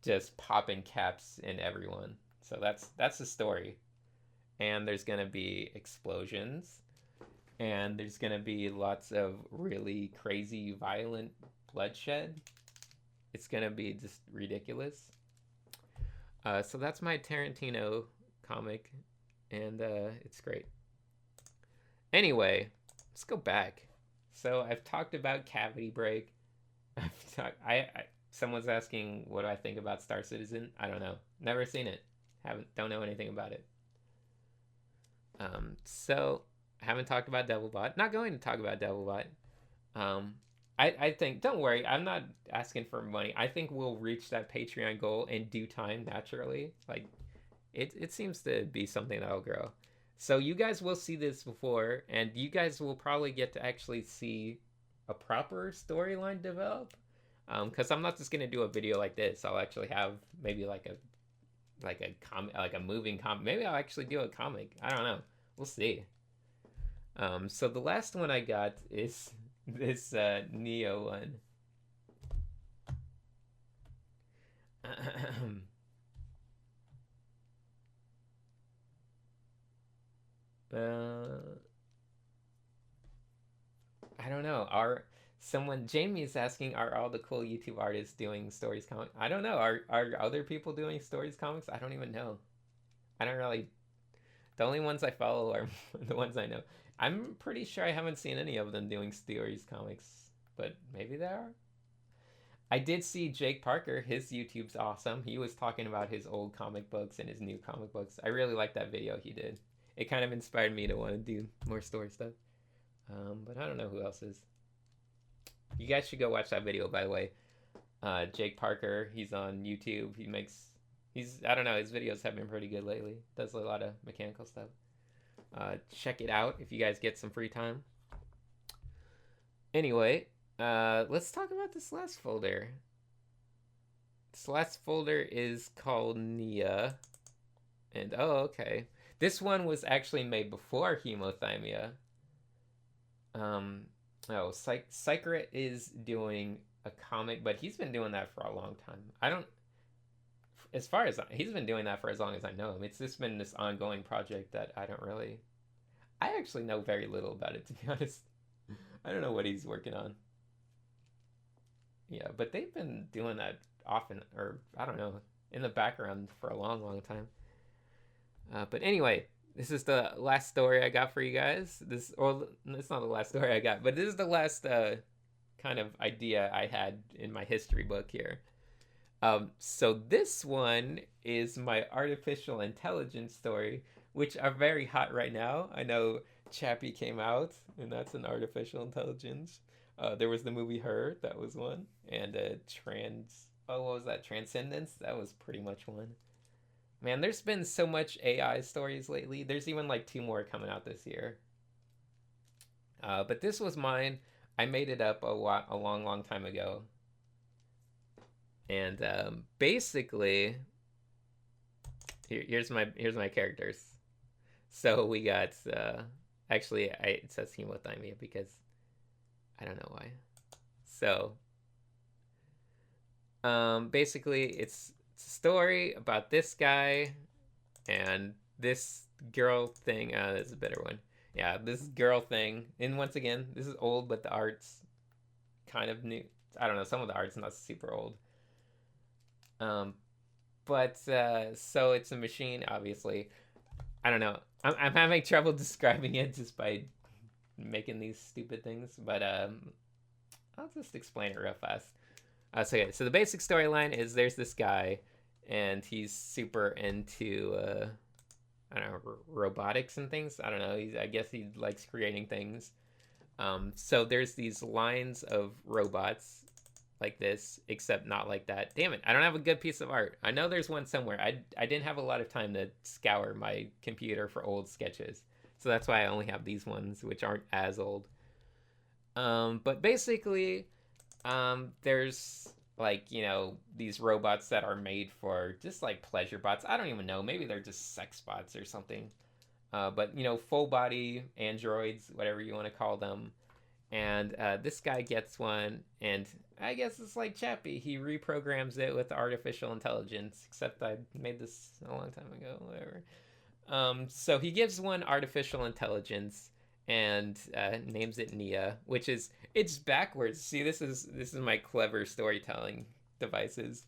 just popping caps in everyone. So that's the story. And there's gonna be explosions, and there's gonna be lots of really crazy, violent bloodshed. It's gonna be just ridiculous. So that's my Tarantino comic, and it's great. Anyway, let's go back. So I've talked about Cavity Break. Someone's asking what do I think about Star Citizen. I don't know. Never seen it. Don't know anything about it. So I haven't talked about Devilbot. Not going to talk about Devilbot. I think, don't worry, I'm not asking for money. I think we'll reach that Patreon goal in due time, naturally. Like, it seems to be something that'll grow. So you guys will see this before, and you guys will probably get to actually see a proper storyline develop. Because I'm not just gonna do a video like this. I'll actually have maybe like a moving comic. Maybe I'll actually do a comic. I don't know. We'll see. So the last one I got is this Neo one. I don't know. Jamie is asking, are all the cool YouTube artists doing stories comics? I don't know. Are other people doing stories comics? I don't even know. I don't really. The only ones I follow are the ones I know. I'm pretty sure I haven't seen any of them doing stories comics, but maybe they are. I did see Jake Parker. His YouTube's awesome. He was talking about his old comic books and his new comic books. I really liked that video he did. It kind of inspired me to want to do more story stuff. But I don't know who else is. You guys should go watch that video, by the way. Jake Parker, he's on YouTube. I don't know, his videos have been pretty good lately. Does a lot of mechanical stuff. Check it out if you guys get some free time. Anyway, let's talk about this last folder. This last folder is called Nia. And, oh, okay. This one was actually made before Hemo-thyia. Psychret is doing a comic, but he's been doing that for a long time. He's been doing that for as long as I know him. It's just been this ongoing project that I actually know very little about it, to be honest. I don't know what he's working on. Yeah, but they've been doing that often, or I don't know, in the background for a long, long time. But anyway, this is the last story I got for you guys. It's not the last story I got, but this is the last kind of idea I had in my history book here. So this one is my artificial intelligence story, which are very hot right now. I know Chappie came out, and that's an artificial intelligence. There was the movie Her, that was one, and what was that? Transcendence, that was pretty much one. Man, there's been so much AI stories lately. There's even like 2 more coming out this year. But this was mine. I made it up a long, long time ago. And basically, here's my characters. So we got actually it says Hemo-thyia because I don't know why. So Basically, it's a story about this guy and this girl thing. That's a better one. Yeah, this girl thing. And once again, this is old, but the art's kind of new. I don't know. Some of the art's not super old. Um, but so it's a machine, obviously. I don't know. I'm having trouble describing it just by making these stupid things, but I'll just explain it real fast. So the basic storyline is there's this guy, and he's super into I don't know, robotics and things. I don't know. I guess he likes creating things. So there's these lines of robots like this, except not like that. Damn it! I don't have a good piece of art. I know there's one somewhere. I didn't have a lot of time to scour my computer for old sketches, so that's why I only have these ones, which aren't as old. But basically, there's like, these robots that are made for just like pleasure bots. I don't even know. Maybe they're just sex bots or something. But full body androids, whatever you want to call them. And this guy gets one, and I guess it's like Chappie. He reprograms it with artificial intelligence. Except I made this a long time ago. Whatever. So he gives one artificial intelligence and names it Nia, which is it's backwards. See, this is my clever storytelling devices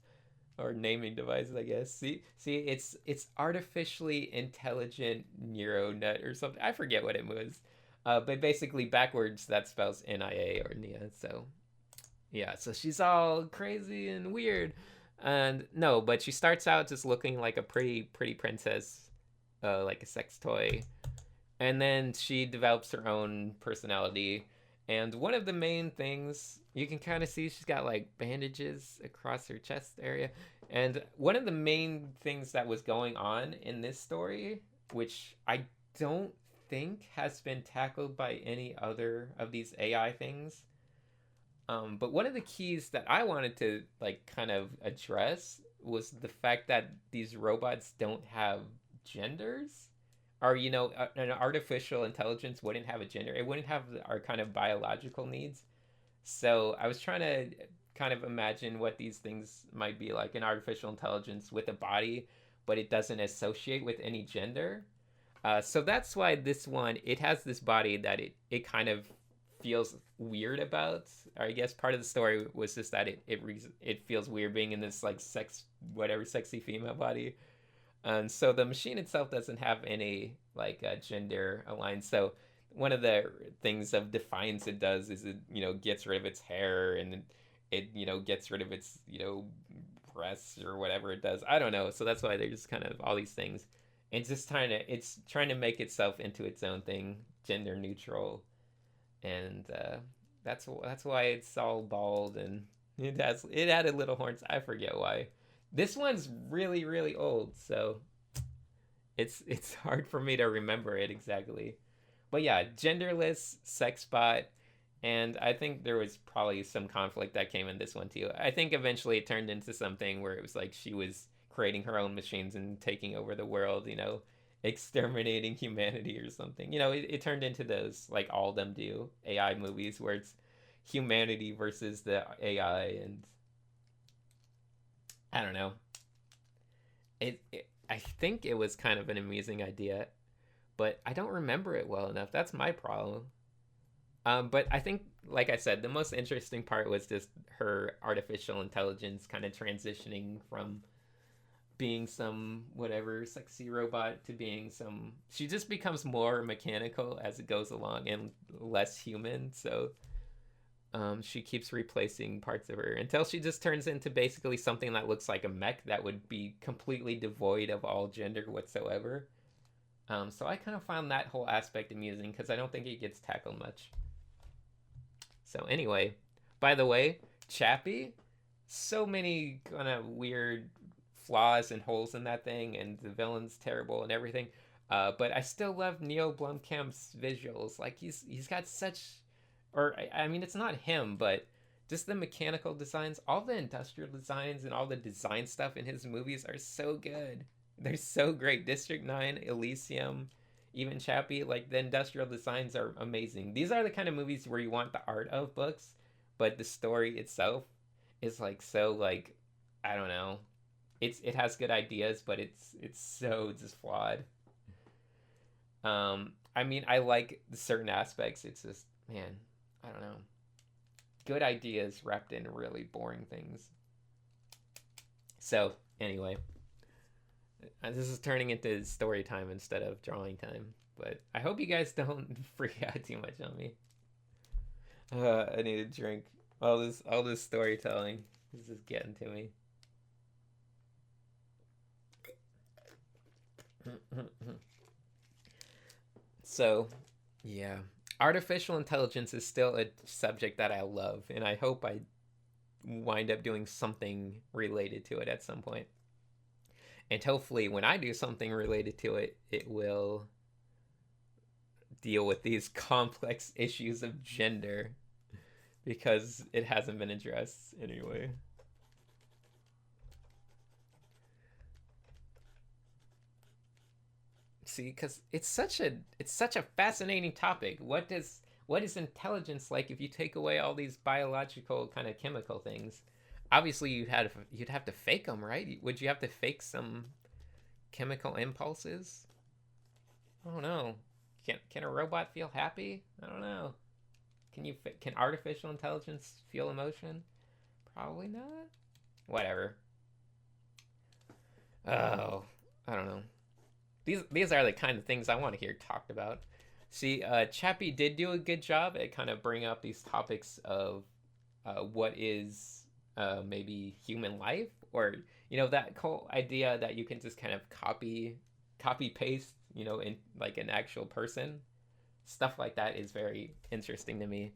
or naming devices, I guess. See, it's artificially intelligent neural net or something. I forget what it was, but basically backwards that spells Nia or Nia. So yeah, so she's all crazy and weird, and no, but she starts out just looking like a pretty princess, like a sex toy, and then she develops her own personality. And one of the main things you can kind of see, she's got like bandages across her chest area. And one of the main things that was going on in this story, which I don't think has been tackled by any other of these AI things, but one of the keys that I wanted to like kind of address was the fact that these robots don't have genders, or an artificial intelligence wouldn't have a gender. It wouldn't have our kind of biological needs. So I was trying to kind of imagine what these things might be like, an artificial intelligence with a body, but it doesn't associate with any gender. So that's why this one, it has this body that it kind of feels weird about. Or I guess part of the story was just that it feels weird being in this like sexy female body. And so the machine itself doesn't have any like gender aligned. So one of the things of defiance it does is it gets rid of its hair, and it gets rid of its breasts or whatever it does. I don't know. So that's why there's kind of all these things. And it's trying to make itself into its own thing, gender neutral, and that's why it's all bald, and it added little horns. I forget why. This one's really old, so it's hard for me to remember it exactly. But yeah, genderless sex bot, and I think there was probably some conflict that came in this one too. I think eventually it turned into something where it was like she was creating her own machines and taking over the world, exterminating humanity or something. It turned into those like all them do AI movies where it's humanity versus the AI, and I don't know. I think it was kind of an amusing idea, but I don't remember it well enough. That's my problem. But I think, like I said, the most interesting part was just her artificial intelligence kind of transitioning from being some whatever sexy robot to being some. She just becomes more mechanical as it goes along and less human. So she keeps replacing parts of her until she just turns into basically something that looks like a mech that would be completely devoid of all gender whatsoever. So I kind of found that whole aspect amusing because I don't think it gets tackled much. So anyway, by the way, Chappie, so many kind of weird flaws and holes in that thing, and the villain's terrible and everything. But I still love Neil Blomkamp's visuals. Like he's got such, or I mean, it's not him, but just the mechanical designs, all the industrial designs and all the design stuff in his movies are so good. They're so great. District 9, Elysium, even Chappie, like the industrial designs are amazing. These are the kind of movies where you want the art of books, but the story itself is like so like I don't know. It has good ideas, but it's so just flawed. I mean, I like certain aspects. It's just, man, I don't know. Good ideas wrapped in really boring things. So anyway, this is turning into story time instead of drawing time. But I hope you guys don't freak out too much on me. I need a drink. All this storytelling is just getting to me. So, yeah. Artificial intelligence is still a subject that I love, and I hope I wind up doing something related to it at some point. And hopefully, when I do something related to it, it will deal with these complex issues of gender because it hasn't been addressed anyway. See, because it's such a fascinating topic. What is intelligence like if you take away all these biological kind of chemical things? Obviously, you'd have to fake them, right? Would you have to fake some chemical impulses? I don't know. Can a robot feel happy? I don't know. Can artificial intelligence feel emotion? Probably not. Whatever. Oh, I don't know. These are the kind of things I want to hear talked about. See, Chappie did do a good job at kind of bringing up these topics of what is maybe human life, or that whole idea that you can just kind of copy paste, in like an actual person. Stuff like that is very interesting to me,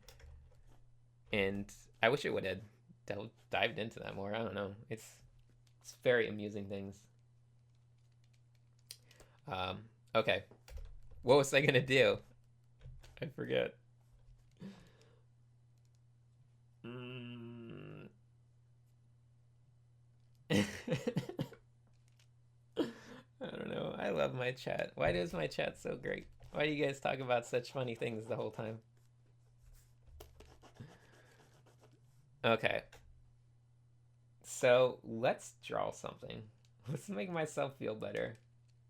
and I wish it would have dived into that more. I don't know. It's very amusing things. Okay. What was I gonna do? I forget. Mm. I don't know. I love my chat. Why is my chat so great? Why do you guys talk about such funny things the whole time? Okay. So let's draw something. Let's make myself feel better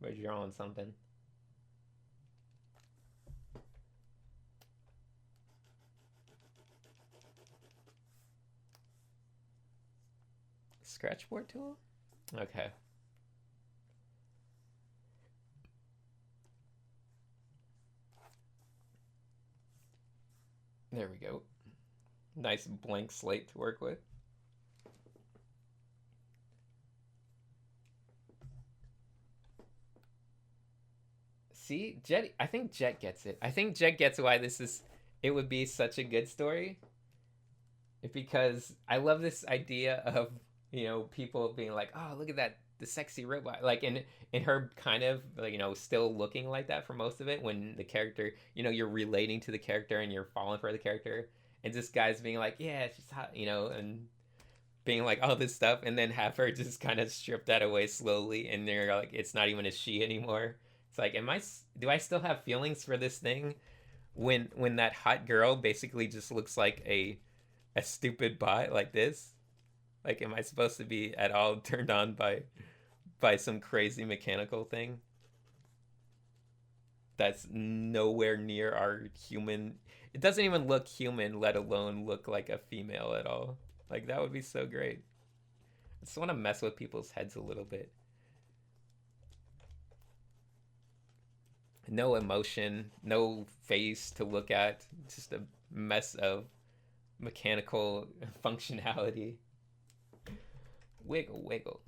by drawing something. Scratchboard tool? Okay. There we go. Nice blank slate to work with. See, Jet. I think Jet gets it. I think Jet gets why this is. It would be such a good story, because I love this idea of people being like, oh, look at that, the sexy robot, like in her kind of like still looking like that for most of it, when the character, you're relating to the character and you're falling for the character, and this guy's being like, yeah, she's hot, and being like all this stuff, and then have her just kind of strip that away slowly, and they're like, it's not even a she anymore. It's like, do I still have feelings for this thing when that hot girl basically just looks like a stupid bot like this? Like, am I supposed to be at all turned on by some crazy mechanical thing that's nowhere near our human? It doesn't even look human, let alone look like a female at all. Like, that would be so great. I just want to mess with people's heads a little bit. No emotion, no face to look at, just a mess of mechanical functionality. Wiggle, wiggle.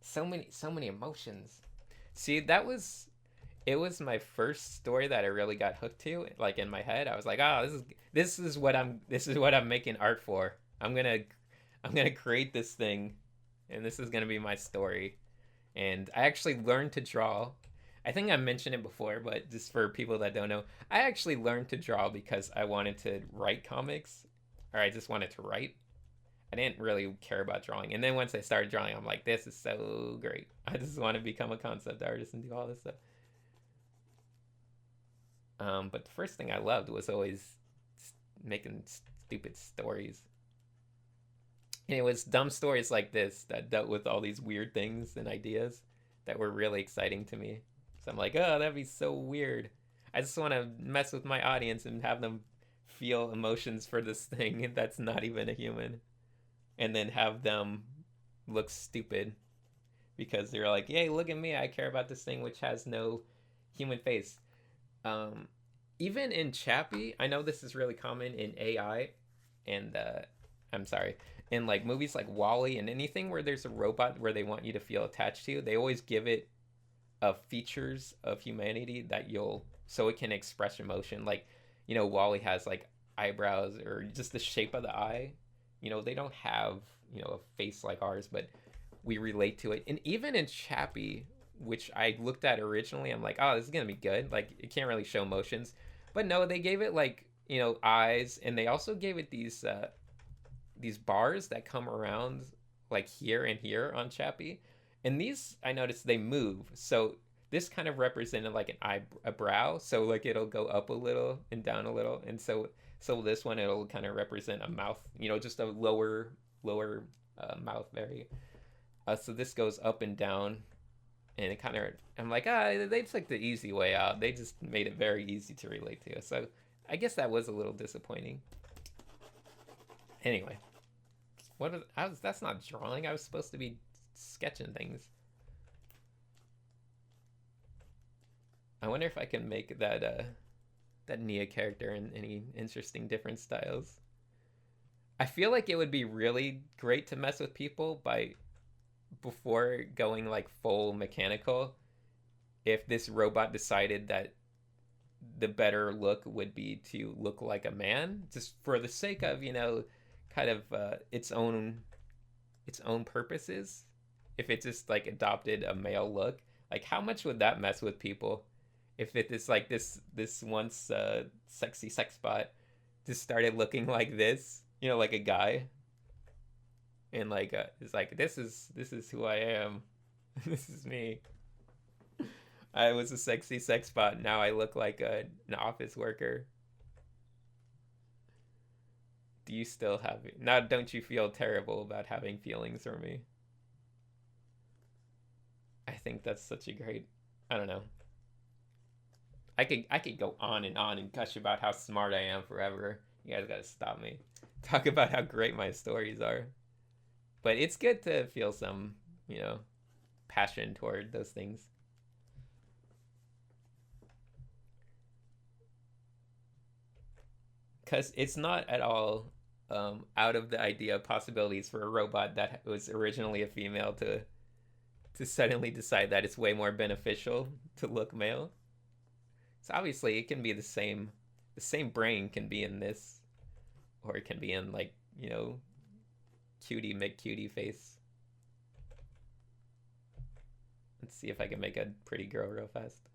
So many emotions. See, it was my first story that I really got hooked to. Like, in my head, I was like, "Oh, this is what I'm making art for. I'm gonna create this thing, and this is gonna be my story." And I actually learned to draw. I think I mentioned it before, but just for people that don't know, I actually learned to draw because I wanted to write comics, or I just wanted to write. I didn't really care about drawing. And then once I started drawing, I'm like, this is so great. I just want to become a concept artist and do all this stuff. But the first thing I loved was always making stupid stories. And it was dumb stories like this that dealt with all these weird things and ideas that were really exciting to me. So I'm like, oh, that'd be so weird. I just want to mess with my audience and have them feel emotions for this thing that's not even a human, and then have them look stupid because they're like, "Yay, look at me! I care about this thing which has no human face." Um, Even in Chappie, I know this is really common in AI, and I'm sorry, in like movies like Wall-E and anything where there's a robot where they want you to feel attached to, they always give it features of humanity that you'll so it can express emotion. Like, Wall-E has like eyebrows or just the shape of the eye. They don't have a face like ours, but we relate to it. And even in Chappie, which I looked at originally, I'm like, oh, this is gonna be good. Like, it can't really show emotions, but no, they gave it like eyes, and they also gave it these bars that come around like here and here on Chappie, and these I noticed they move. So this kind of represented like a brow, so like it'll go up a little and down a little, and so this one it'll kind of represent a mouth, just a lower mouth, very. So this goes up and down, and it kind of I'm like, they took the easy way out. They just made it very easy to relate to. So I guess that was a little disappointing. Anyway, that's not drawing. I was supposed to be sketching things. I wonder if I can make that Nia character in any interesting different styles. I feel like it would be really great to mess with people by before going like full mechanical. If this robot decided that the better look would be to look like a man, just for the sake of kind of its own purposes. If it just like adopted a male look, like how much would that mess with people? If it is like this once sexy sex bot just started looking like this, like a guy, and like it's like this is who I am, this is me. I was a sexy sex bot. Now I look like an office worker. Do you still have it? Now, don't you feel terrible about having feelings for me? I think that's such a great. I don't know. I could go on and gush about how smart I am forever. You guys gotta stop me. Talk about how great my stories are. But it's good to feel some, passion toward those things. Because it's not at all out of the idea of possibilities for a robot that was originally a female to suddenly decide that it's way more beneficial to look male. So obviously it can be the same brain can be in this, or it can be in like, cutie McCutie face. Let's see if I can make a pretty girl real fast.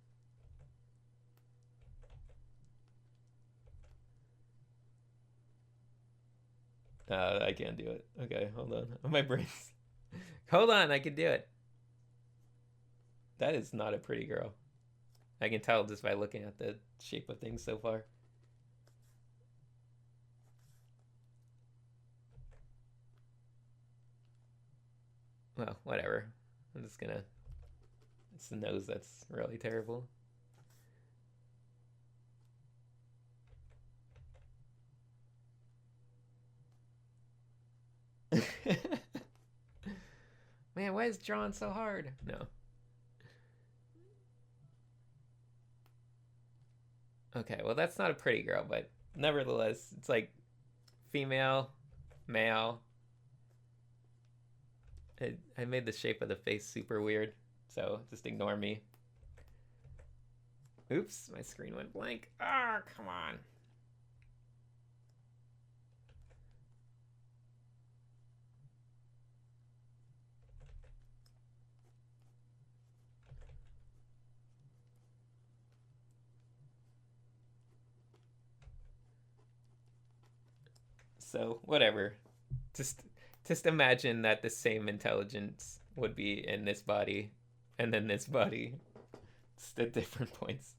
I can't do it. Okay, hold on. My brain's. Hold on, I can do it. That is not a pretty girl. I can tell just by looking at the shape of things so far. Well, whatever. I'm just gonna. It's the nose that's really terrible. Man, why is drawing so hard? No. Okay, well, that's not a pretty girl, but nevertheless, it's like female, male. I made the shape of the face super weird, so just ignore me. Oops, my screen went blank. Ah, oh, come on. So, whatever. Just Just imagine that the same intelligence would be in this body and then this body, just at different points.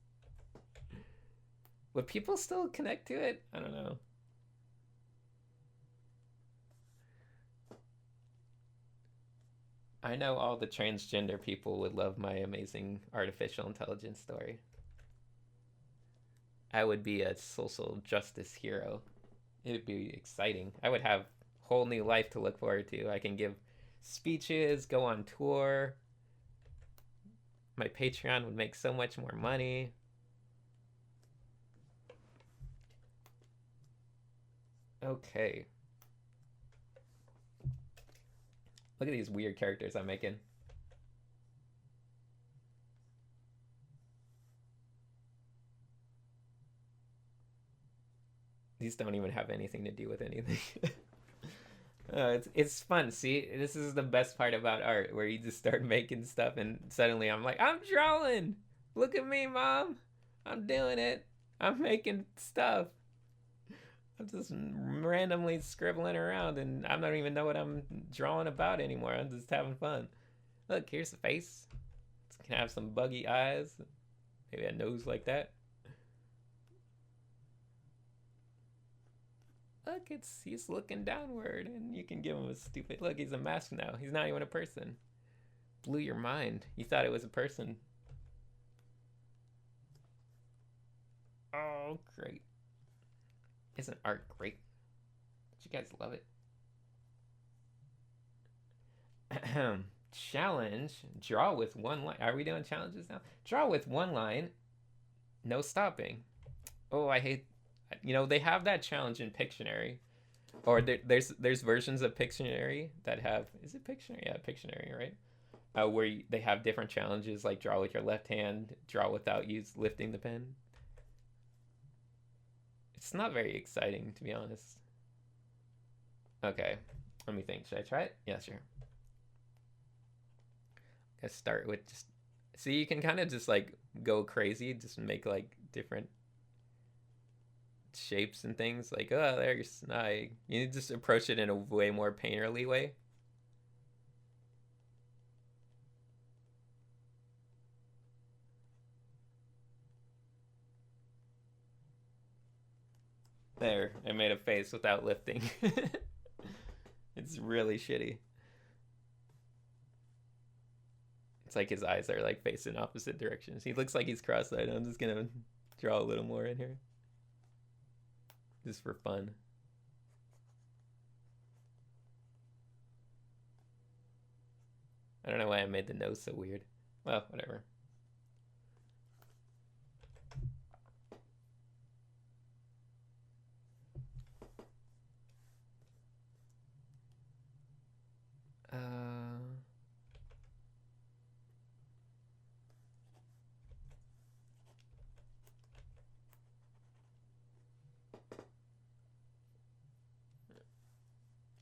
Would people still connect to it? I don't know. I know all the transgender people would love my amazing artificial intelligence story. I would be a social justice hero. It would be exciting. I would have a whole new life to look forward to. I can give speeches, go on tour. My Patreon would make so much more money. Okay. Look at these weird characters I'm making. These don't even have anything to do with anything. It's fun. See, this is the best part about art, where you just start making stuff and suddenly I'm like, I'm drawing. Look at me, Mom. I'm doing it. I'm making stuff. I'm just randomly scribbling around and I don't even know what I'm drawing about anymore. I'm just having fun. Look, here's the face. It can have some buggy eyes. Maybe a nose like that. Look, he's looking downward and you can give him a stupid look. He's a mask now. He's not even a person. Blew your mind. You thought it was a person. Oh, great. Isn't art great? Did you guys love it? Challenge. Draw with one line. Are we doing challenges now? Draw with one line. No stopping. Oh, I hate... You know, they have that challenge in Pictionary. Or there's versions of Pictionary that have... Is it Pictionary? Yeah, Pictionary, right? Where they have different challenges, like draw with your left hand, draw without lifting the pen. It's not very exciting, to be honest. Okay, let me think. Should I try it? Yeah, sure. Let's start with just... See, you can kind of just, like, go crazy. Just make, like, different shapes and things. Like, oh, there's... You just approach it in a way more painterly way. There, I made a face without lifting. It's really shitty. It's like his eyes are like facing opposite directions. He looks like he's cross-eyed. I'm just gonna draw a little more in here. Just for fun. I don't know why I made the nose so weird. Well, whatever.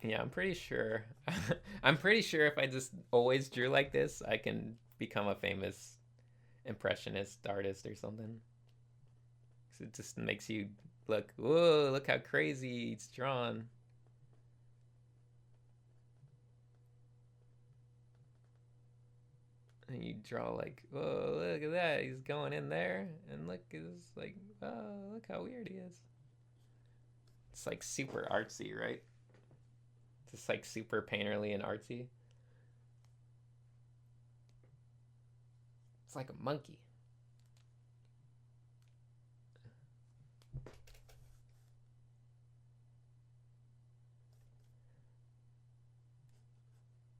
Yeah, I'm pretty sure. I'm pretty sure if I just always drew like this, I can become a famous impressionist artist or something. It just makes you look, whoa, look how crazy it's drawn. And you draw like, whoa, look at that. He's going in there. And look, it's like, oh, look how weird he is. It's like super artsy, right? Just like super painterly and artsy. It's like a monkey.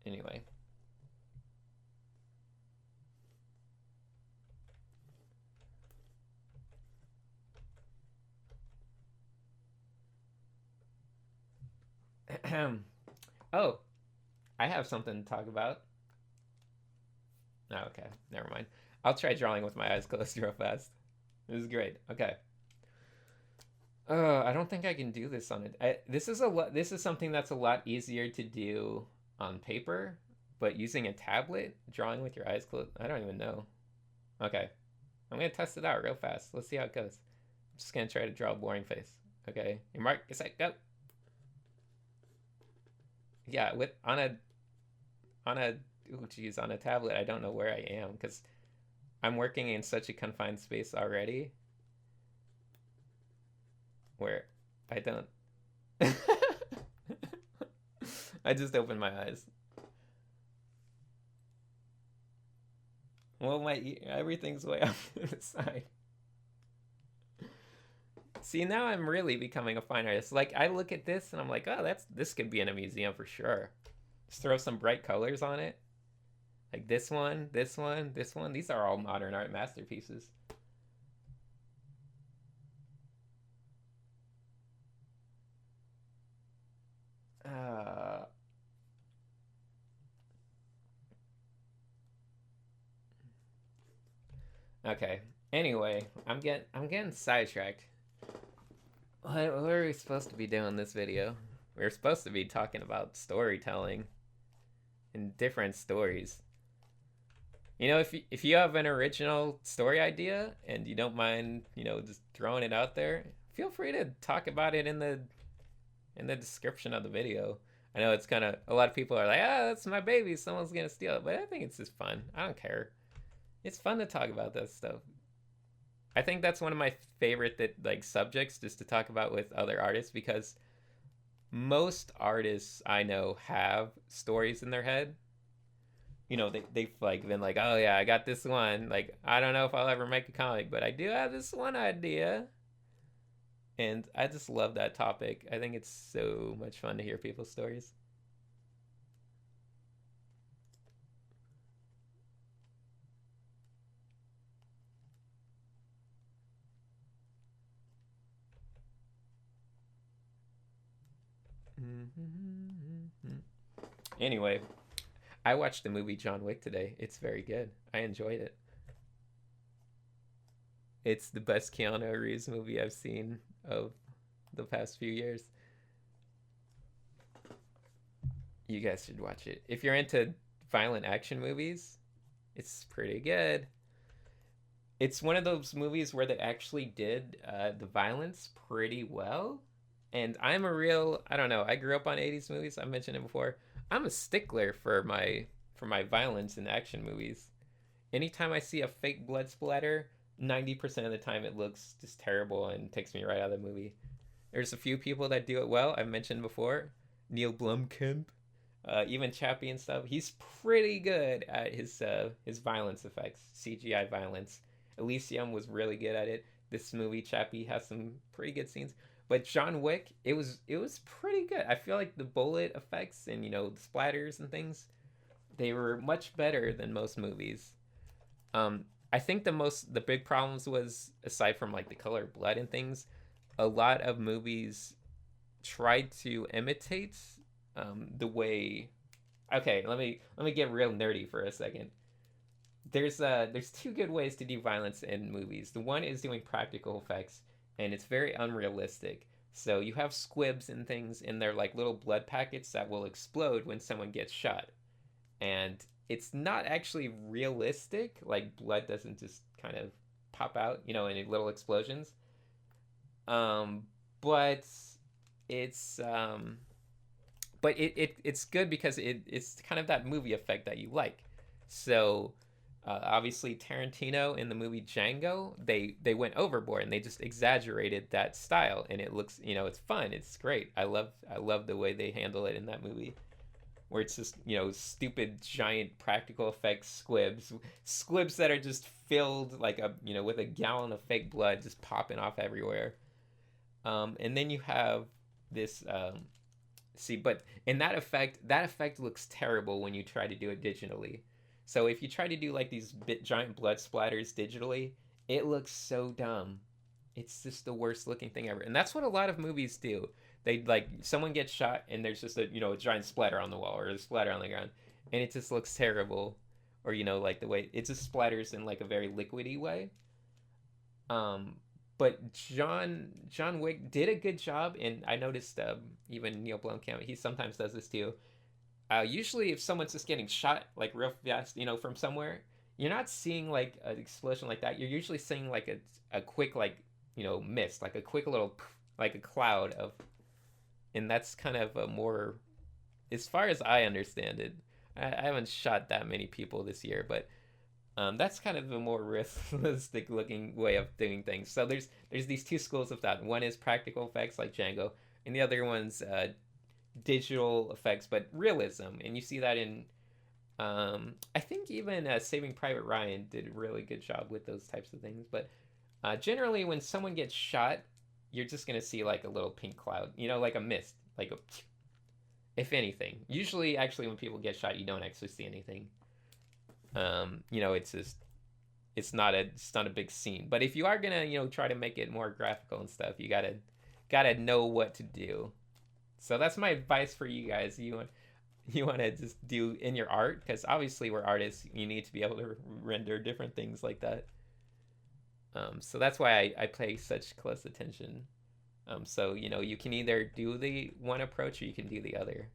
Anyway. Oh, I have something to talk about. Oh, okay, never mind. I'll try drawing with my eyes closed real fast. This is great. Okay. I don't think I can do this on it. This is something that's a lot easier to do on paper, but using a tablet, drawing with your eyes closed, I don't even know. Okay, I'm gonna test it out real fast. Let's see how it goes. I'm just gonna try to draw a boring face. Okay, your mark, it's like, go. yeah, with on a oh geez, on a tablet, I don't know where I am because I'm working in such a confined space already where I don't. I just opened my eyes. Well, everything's way off to the side. See, now I'm really becoming a fine artist. Like I look at this and I'm like, oh, this could be in a museum for sure. Just throw some bright colors on it. Like this one, this one, this one. These are all modern art masterpieces. Uh, okay. Anyway, I'm getting sidetracked. What are we supposed to be doing this video? We're supposed to be talking about storytelling and different stories. You know, if you have an original story idea and you don't mind, just throwing it out there, feel free to talk about it in the description of the video. I know it's kind of a lot of people are like, ah, that's my baby, someone's gonna steal it, but I think it's just fun. I don't care. It's fun to talk about that stuff. I think that's one of my favorite subjects just to talk about with other artists because most artists I know have stories in their head. They've like been like, oh yeah, I got this one. Like I don't know if I'll ever make a comic, but I do have this one idea. And I just love that topic. I think it's so much fun to hear people's stories. Anyway, I watched the movie John Wick today. It's very good. I enjoyed it. It's the best Keanu Reeves movie I've seen of the past few years. You guys should watch it. If you're into violent action movies, it's pretty good. It's one of those movies where they actually did the violence pretty well. And I'm a real, I don't know, I grew up on 80s movies. I mentioned it before. I'm a stickler for my violence in action movies. Anytime I see a fake blood splatter, 90% of the time it looks just terrible and takes me right out of the movie. There's a few people that do it well. I've mentioned before. Neil Blomkamp, even Chappie and stuff. He's pretty good at his violence effects, CGI violence. Elysium was really good at it. This movie, Chappie, has some pretty good scenes. But John Wick, it was pretty good. I feel like the bullet effects and the splatters and things, they were much better than most movies. I think the big problems was aside from like the color of blood and things, a lot of movies tried to imitate the way. Okay, let me get real nerdy for a second. There's two good ways to do violence in movies. The one is doing practical effects, and it's very unrealistic. So you have squibs and things in their like little blood packets that will explode when someone gets shot, and it's not actually realistic. Like blood doesn't just kind of pop out, in little explosions. Um, but it's it's good because it's kind of that movie effect that you like. So obviously Tarantino in the movie Django, they went overboard and they just exaggerated that style, and it looks, it's fun, it's great. I love the way they handle it in that movie, where it's just stupid giant practical effects squibs that are just filled like with a gallon of fake blood just popping off everywhere. And then you have this see, but in that effect looks terrible when you try to do it digitally. So if you try to do like these giant blood splatters digitally, it looks so dumb. It's just the worst looking thing ever. And that's what a lot of movies do. They like someone gets shot and there's just a giant splatter on the wall or a splatter on the ground, and it just looks terrible. Or like the way it just splatters in like a very liquidy way. Um, but John Wick did a good job, and I noticed even Neil Blomkamp, he sometimes does this too. Usually, if someone's just getting shot like real fast, from somewhere, you're not seeing like an explosion like that. You're usually seeing like a quick like mist, like a quick little like a cloud of, and that's kind of a more as far as I understand it, I haven't shot that many people this year, but that's kind of a more realistic looking way of doing things. So there's these two schools of thought. One is practical effects like Django, and the other one's digital effects, but realism. And you see that in I think even Saving Private Ryan did a really good job with those types of things. But generally, when someone gets shot, you're just gonna see like a little pink cloud, like a mist, like a, if anything. Usually, actually, when people get shot, you don't actually see anything. It's just it's not a big scene. But if you are gonna try to make it more graphical and stuff, you gotta know what to do. So that's my advice for you guys. You want to just do in your art, because obviously we're artists. You need to be able to render different things like that. So that's why I pay such close attention. So you can either do the one approach or you can do the other.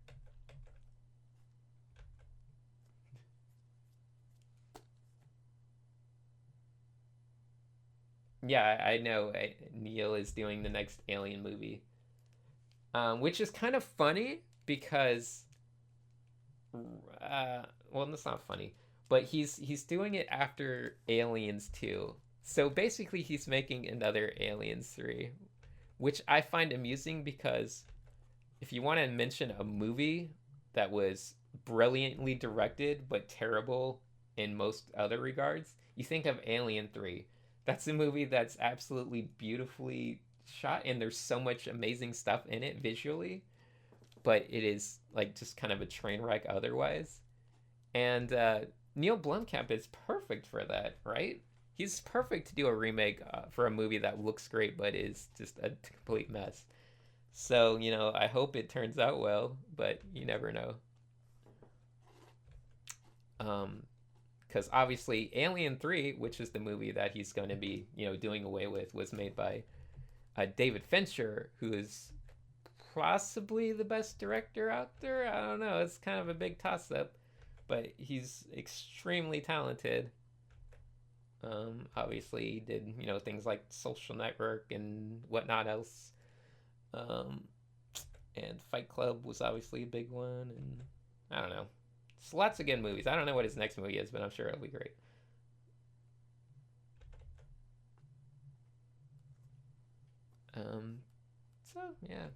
Yeah, I know. Neil is doing the next Alien movie, which is kind of funny because, well, that's not funny, but he's doing it after Aliens 2. So basically, he's making another Aliens 3, which I find amusing because if you want to mention a movie that was brilliantly directed but terrible in most other regards, you think of Alien 3. That's a movie that's absolutely beautifully shot, and there's so much amazing stuff in it visually, but it is like just kind of a train wreck otherwise. And Neil Blomkamp is perfect for that, right? He's perfect to do a remake for a movie that looks great but is just a complete mess. So, I hope it turns out well, but you never know. Because obviously Alien 3, which is the movie that he's going to be, doing away with, was made by David Fincher, who is possibly the best director out there. I don't know. It's kind of a big toss-up, but he's extremely talented. Obviously, he did, things like Social Network and whatnot else. And Fight Club was obviously a big one, and I don't know. It's lots of good movies. I don't know what his next movie is, but I'm sure it'll be great. Um, so yeah,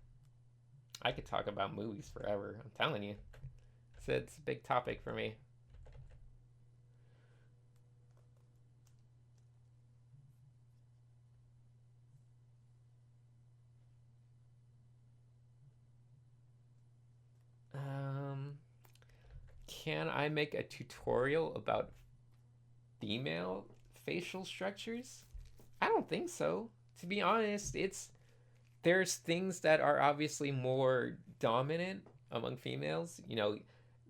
I could talk about movies forever. I'm telling you, it's a big topic for me. Um, can I make a tutorial about female facial structures? I don't think so. To be honest, there's things that are obviously more dominant among females.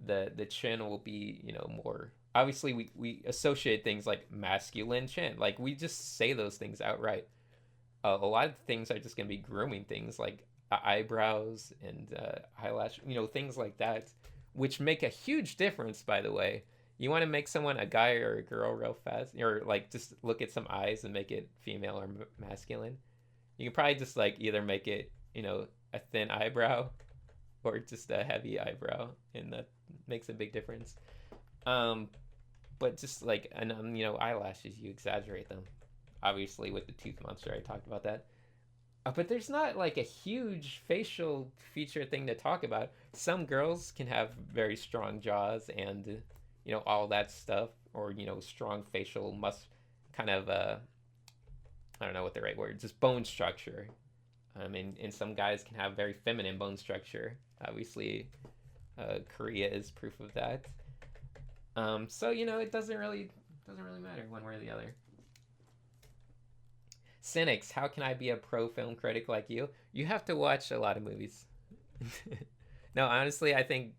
The chin will be, more obviously we associate things like masculine chin. Like we just say those things outright. A lot of things are just gonna be grooming things like eyebrows and eyelash, things like that, which make a huge difference. By the way, you want to make someone a guy or a girl real fast, or like just look at some eyes and make it female or masculine. You can probably just like either make it, a thin eyebrow or just a heavy eyebrow, and that makes a big difference. Um, but just like, and eyelashes, you exaggerate them. Obviously, with the tooth monster, I talked about that. But there's not like a huge facial feature thing to talk about. Some girls can have very strong jaws and all that stuff, or strong facial kind of I don't know what the right word, just bone structure. And some guys can have very feminine bone structure. Obviously, Korea is proof of that. So it doesn't really matter one way or the other. Sinix, how can I be a pro film critic like you? You have to watch a lot of movies. No, honestly, I think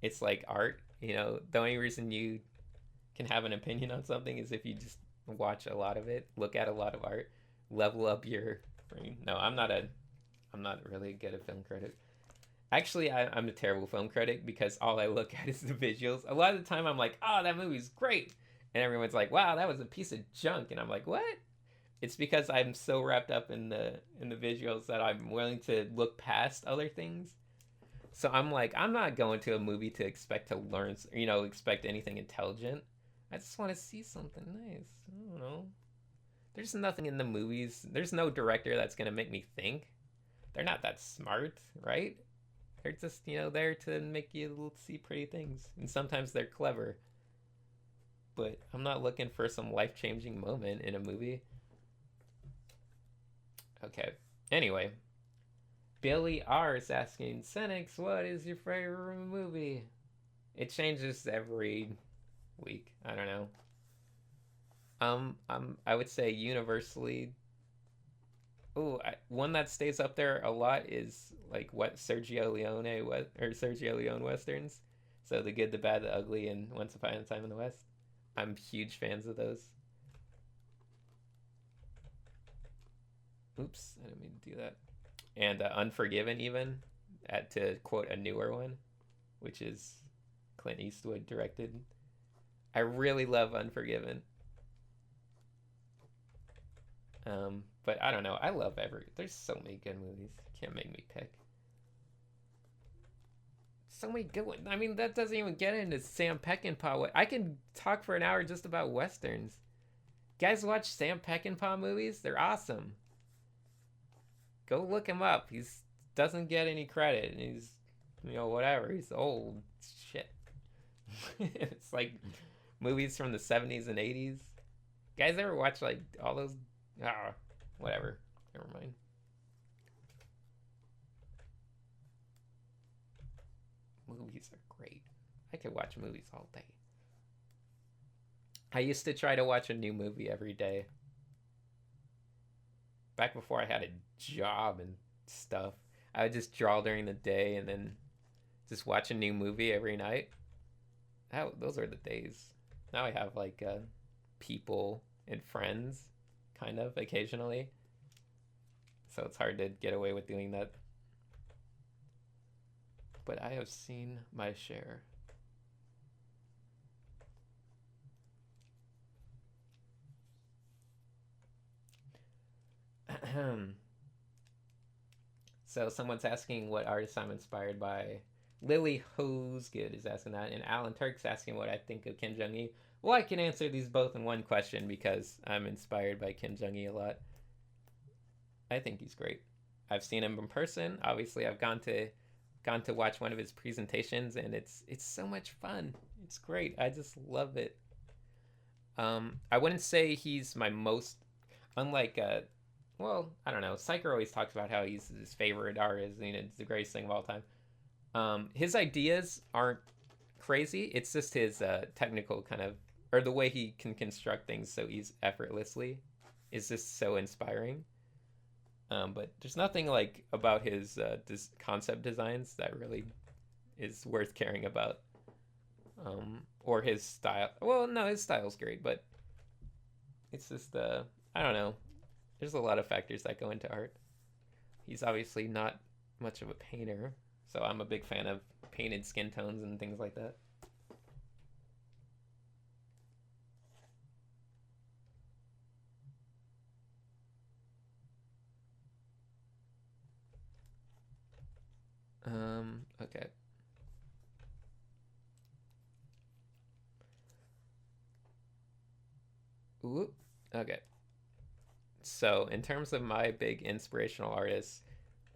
it's like art. The only reason you can have an opinion on something is if you just watch a lot of it, look at a lot of art, level up your brain. No, I'm not really good at film critic. Actually, I'm a terrible film critic because all I look at is the visuals. A lot of the time, I'm like, "Oh, that movie's great," and everyone's like, "Wow, that was a piece of junk," and I'm like, "What?" It's because I'm so wrapped up in the visuals that I'm willing to look past other things. So I'm like, I'm not going to a movie to expect to learn, expect anything intelligent. I just want to see something nice. I don't know. There's nothing in the movies. There's no director that's gonna make me think. They're not that smart, right? They're just, there to make you see pretty things. And sometimes they're clever. But I'm not looking for some life changing moment in a movie. Okay. Anyway, Billy R is asking, Sinix, what is your favorite movie? It changes every week. I don't know. I would say universally. One that stays up there a lot is like what Sergio Leone westerns. So The Good, the Bad, the Ugly, and Once Upon a Time in the West. I'm huge fans of those. Oops, I didn't mean to do that. And Unforgiven, even, to quote a newer one, which is Clint Eastwood directed. I really love Unforgiven. But I don't know. I love there's so many good movies. Can't make me pick. So many good ones. I mean, that doesn't even get into Sam Peckinpah. I can talk for an hour just about westerns. Guys, watch Sam Peckinpah movies? They're awesome. Go look him up. He's doesn't get any credit. He's, whatever. He's old. Shit. It's like movies from the 70s and 80s. Guys ever watch like all those? Whatever. Never mind. Movies are great. I could watch movies all day. I used to try to watch a new movie every day. Back before I had a job and stuff. I would just draw during the day and then just watch a new movie every night. Those are the days. Now I have like people and friends, kind of, occasionally. So it's hard to get away with doing that. But I have seen my share. So someone's asking what artist I'm inspired by. Lily Hosgood is asking that, and Alan Turk's asking what I think of Kim Jong-il. Well, I can answer these both in one question because I'm inspired by Kim Jong-il a lot. I think he's great. I've seen him in person. Obviously, I've gone to watch one of his presentations, and it's so much fun. It's great. I just love it. I wouldn't say he's my most, unlike well, I don't know. Psycher always talks about how he's his favorite artist. It's the greatest thing of all time. His ideas aren't crazy. It's just his technical kind of, or the way he can construct things so effortlessly is just so inspiring. But there's nothing like about his concept designs that really is worth caring about. Or his style. Well, no, his style's great, but it's just I don't know. There's a lot of factors that go into art. He's obviously not much of a painter, so I'm a big fan of painted skin tones and things like that. Okay. Ooh, okay. So, in terms of my big inspirational artists,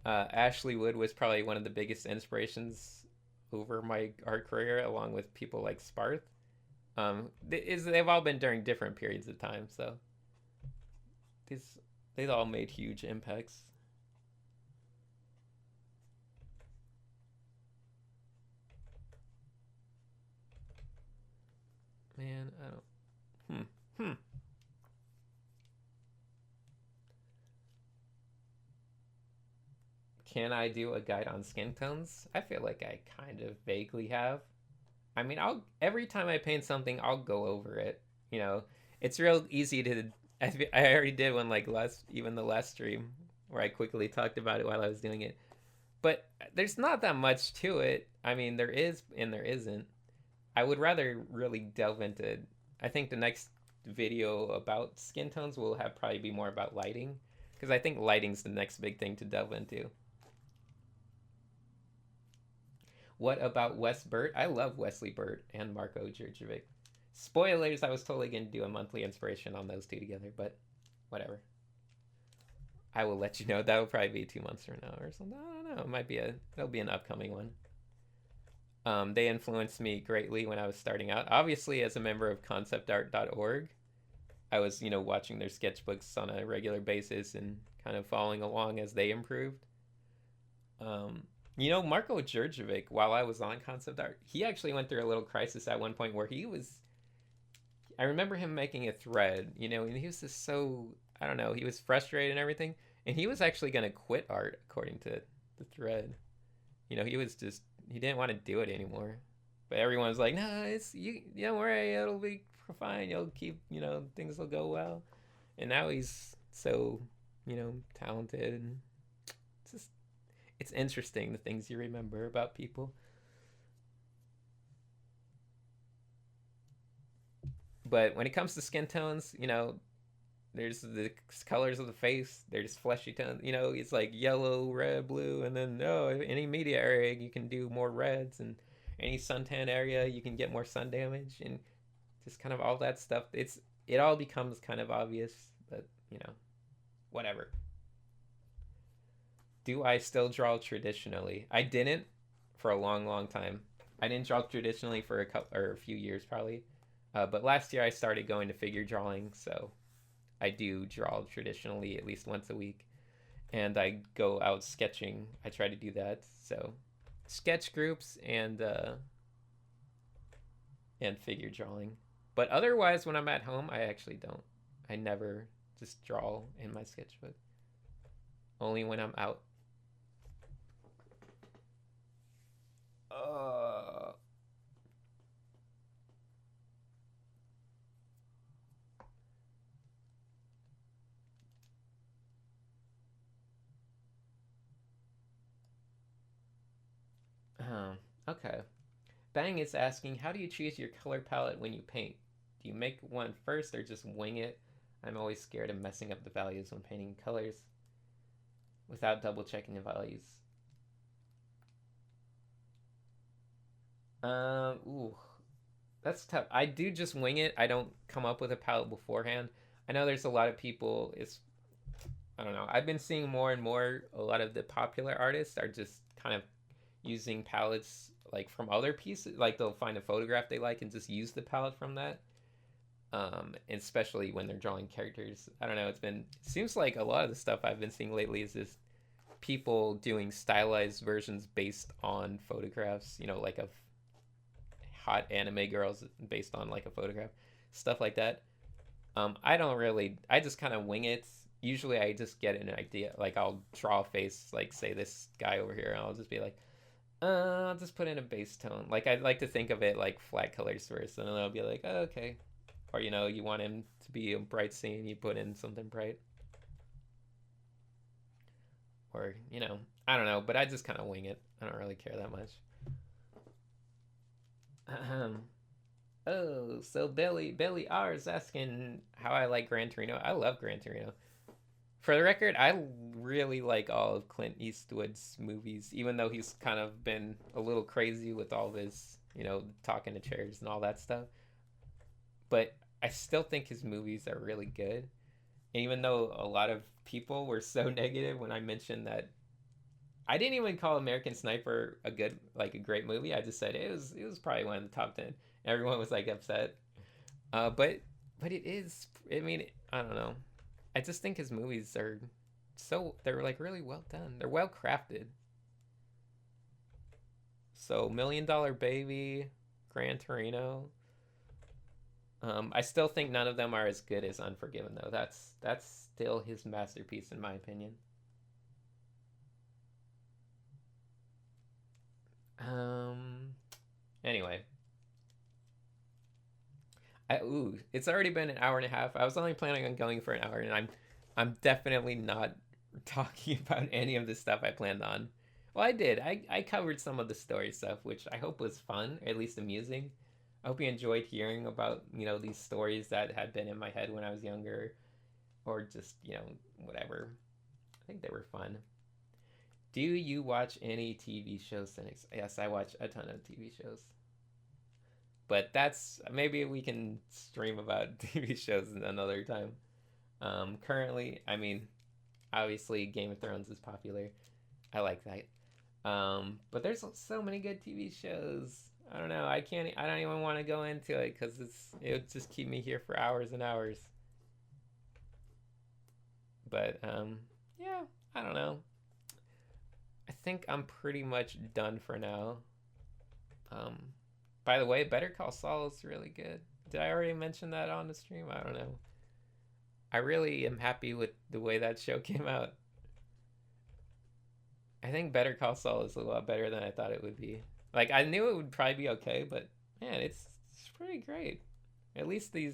Ashley Wood was probably one of the biggest inspirations over my art career, along with people like Sparth. They've all been during different periods of time, so they've all made huge impacts. Man, I don't. Hmm. Can I do a guide on skin tones? I feel like I kind of vaguely have. I mean, I'll every time I paint something, I'll go over it. You know, it's real easy to. I already did one like even the last stream where I quickly talked about it while I was doing it. But there's not that much to it. I mean, there is and there isn't. I would rather really delve into. I think the next video about skin tones will have probably be more about lighting, because I think lighting's the next big thing to delve into. What about Wes Burt? I love Wesley Burt and Marco Djurdjevic. Spoilers, I was totally going to do a monthly inspiration on those two together, but whatever. I will let you know. That will probably be 2 months from now or something. I don't know. It might be that'll be an upcoming one. They influenced me greatly when I was starting out. Obviously, as a member of conceptart.org, I was, watching their sketchbooks on a regular basis and kind of following along as they improved. Marco Djurdjevic, while I was on concept art, he actually went through a little crisis at one point where I remember him making a thread, and he was just so, I don't know, he was frustrated and everything. And he was actually going to quit art, according to the thread. He didn't want to do it anymore. But everyone was like, no, you don't worry, it'll be fine. You'll keep, things will go well. And now he's so, talented. And it's interesting, the things you remember about people. But when it comes to skin tones, there's the colors of the face. There's fleshy tones. It's like yellow, red, blue, and then any media area you can do more reds, and any suntan area you can get more sun damage, and just kind of all that stuff. It all becomes kind of obvious, but whatever. Do I still draw traditionally? I didn't for a long, long time. I didn't draw traditionally for a few years probably, but last year I started going to figure drawing, so I do draw traditionally at least once a week, and I go out sketching. I try to do that. So sketch groups and figure drawing. But otherwise, when I'm at home, I actually don't. I never just draw in my sketchbook. Only when I'm out. Okay. Bang is asking, how do you choose your color palette when you paint? Do you make one first or just wing it? I'm always scared of messing up the values when painting colors without double checking the values. That's tough. I do just wing it. I don't come up with a palette beforehand. I know there's a lot of people, I don't know. I've been seeing more and more, a lot of the popular artists are just kind of using palettes like from other pieces. Like they'll find a photograph they like and just use the palette from that. Especially when they're drawing characters. I don't know. Seems like a lot of the stuff I've been seeing lately is just people doing stylized versions based on photographs, like of hot anime girls based on like a photograph, stuff like that. I just kind of wing it. Usually I just get an idea, like I'll draw a face, like say this guy over here, and I'll just be like, I'll just put in a base tone. Like I'd like to think of it like flat colors first, and then I'll be like, oh, okay. Or you want him to be a bright scene, you put in something bright. Or, I don't know, but I just kind of wing it. I don't really care that much. Oh, so Billy R is asking how I like Gran Torino. I love Gran Torino. For the record, I really like all of Clint Eastwood's movies, even though he's kind of been a little crazy with all of his, talking to chairs and all that stuff. But I still think his movies are really good. And even though a lot of people were so negative when I mentioned that, I didn't even call American Sniper a great movie. I just said it was probably one of the top 10. Everyone was like upset. But it is. I mean, I don't know. I just think his movies they're like really well done. They're well crafted. So $1 Million Baby, Gran Torino. I still think none of them are as good as Unforgiven, though. That's still his masterpiece, in my opinion. Anyway. It's already been an hour and a half. I was only planning on going for an hour, and I'm definitely not talking about any of the stuff I planned on. Well, I did. I covered some of the story stuff, which I hope was fun, or at least amusing. I hope you enjoyed hearing about, these stories that had been in my head when I was younger, or just, whatever. I think they were fun. Do you watch any TV shows, Sinix? Yes, I watch a ton of TV shows. But that's, maybe we can stream about TV shows another time. Currently, I mean, obviously Game of Thrones is popular. I like that. But there's so many good TV shows. I don't know. I don't even want to go into it because it would just keep me here for hours and hours. But yeah, I don't know. I think I'm pretty much done for now. By the way, Better Call Saul is really good. Did I already mention that on the stream? I don't know. I really am happy with the way that show came out. I think Better Call Saul is a lot better than I thought it would be. Like, I knew it would probably be okay, but man, it's pretty great. At least the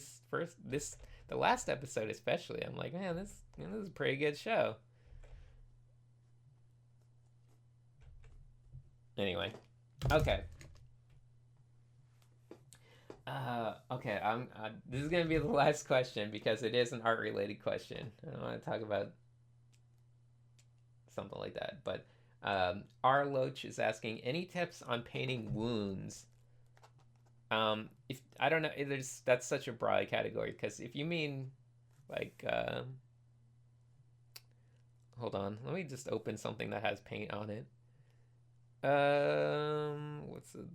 last episode especially, I'm like, man, this is a pretty good show. Anyway, okay. Okay, this is gonna be the last question because it is an art-related question. I don't want to talk about something like that, but R. Loach is asking, any tips on painting wounds? If I don't know, that's such a broad category, because if you mean like, hold on, let me just open something that has paint on it. What's it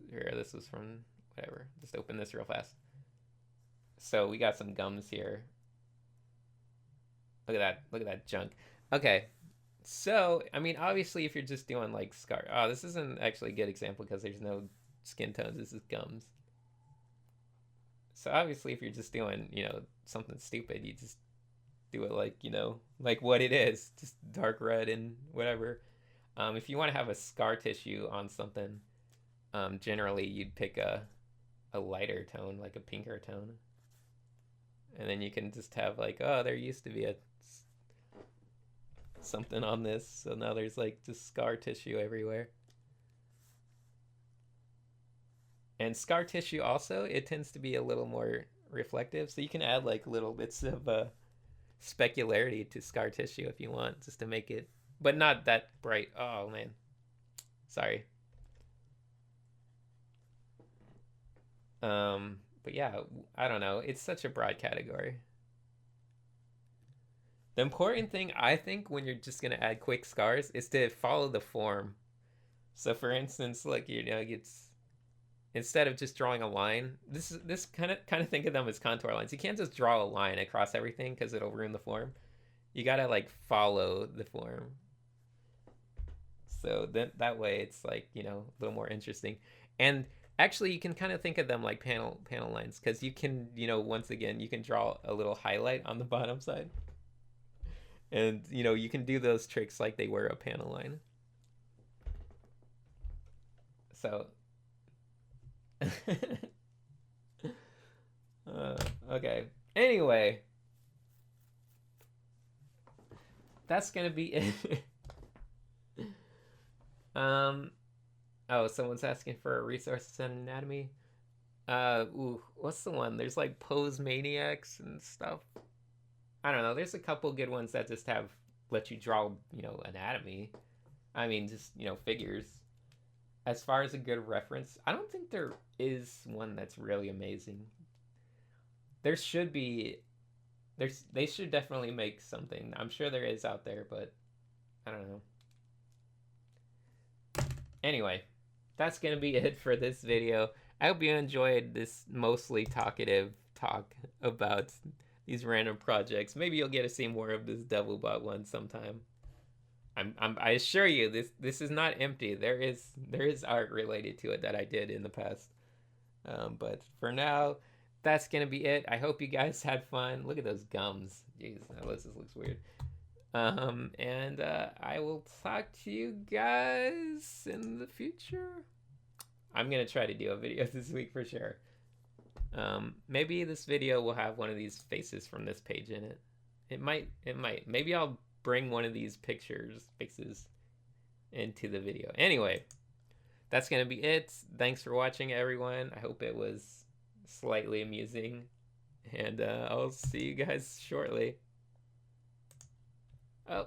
here? This was from whatever. Just open this real fast. So we got some gums here. Look at that. Look at that junk. Okay. So, I mean, obviously, if you're just doing like scar, this isn't actually a good example because there's no skin tones. This is gums. So obviously, if you're just doing, something stupid, you just do it like, like what it is, just dark red and whatever. If you want to have a scar tissue on something, generally you'd pick a lighter tone, like a pinker tone. And then you can just have like, there used to be something on this, so now there's like just scar tissue everywhere. And scar tissue also, it tends to be a little more reflective, so you can add like little bits of specularity to scar tissue if you want, just to make it, but not that bright. Oh man, sorry. But yeah, I don't know, it's such a broad category. The important thing, I think, when you're just gonna add quick scars is to follow the form. So for instance, like, it's, instead of just drawing a line, this kind of think of them as contour lines. You can't just draw a line across everything because it'll ruin the form. You gotta like follow the form. So that way it's like, a little more interesting. And actually, you can kind of think of them like panel lines, because you can, once again, you can draw a little highlight on the bottom side. And, you can do those tricks like they were a panel line. So, okay. Anyway, that's gonna be it. Oh, someone's asking for a resources on anatomy. What's the one? There's like Pose Maniacs and stuff. I don't know. There's a couple good ones that just let you draw, anatomy. I mean, just, figures. As far as a good reference, I don't think there is one that's really amazing. There should be. They should definitely make something. I'm sure there is out there, but I don't know. Anyway, that's going to be it for this video. I hope you enjoyed this mostly talkative talk about these random projects. Maybe you'll get to see more of this Devilbot one sometime. I assure you, this is not empty. There is art related to it that I did in the past. But for now, that's gonna be it. I hope you guys had fun. Look at those gums. Jeez, this looks weird. And I will talk to you guys in the future. I'm gonna try to do a video this week for sure. Maybe this video will have one of these faces from this page in it. It might. Maybe I'll bring one of these faces into the video. Anyway, that's gonna be it. Thanks for watching, everyone. I hope it was slightly amusing, and I'll see you guys shortly. Oh.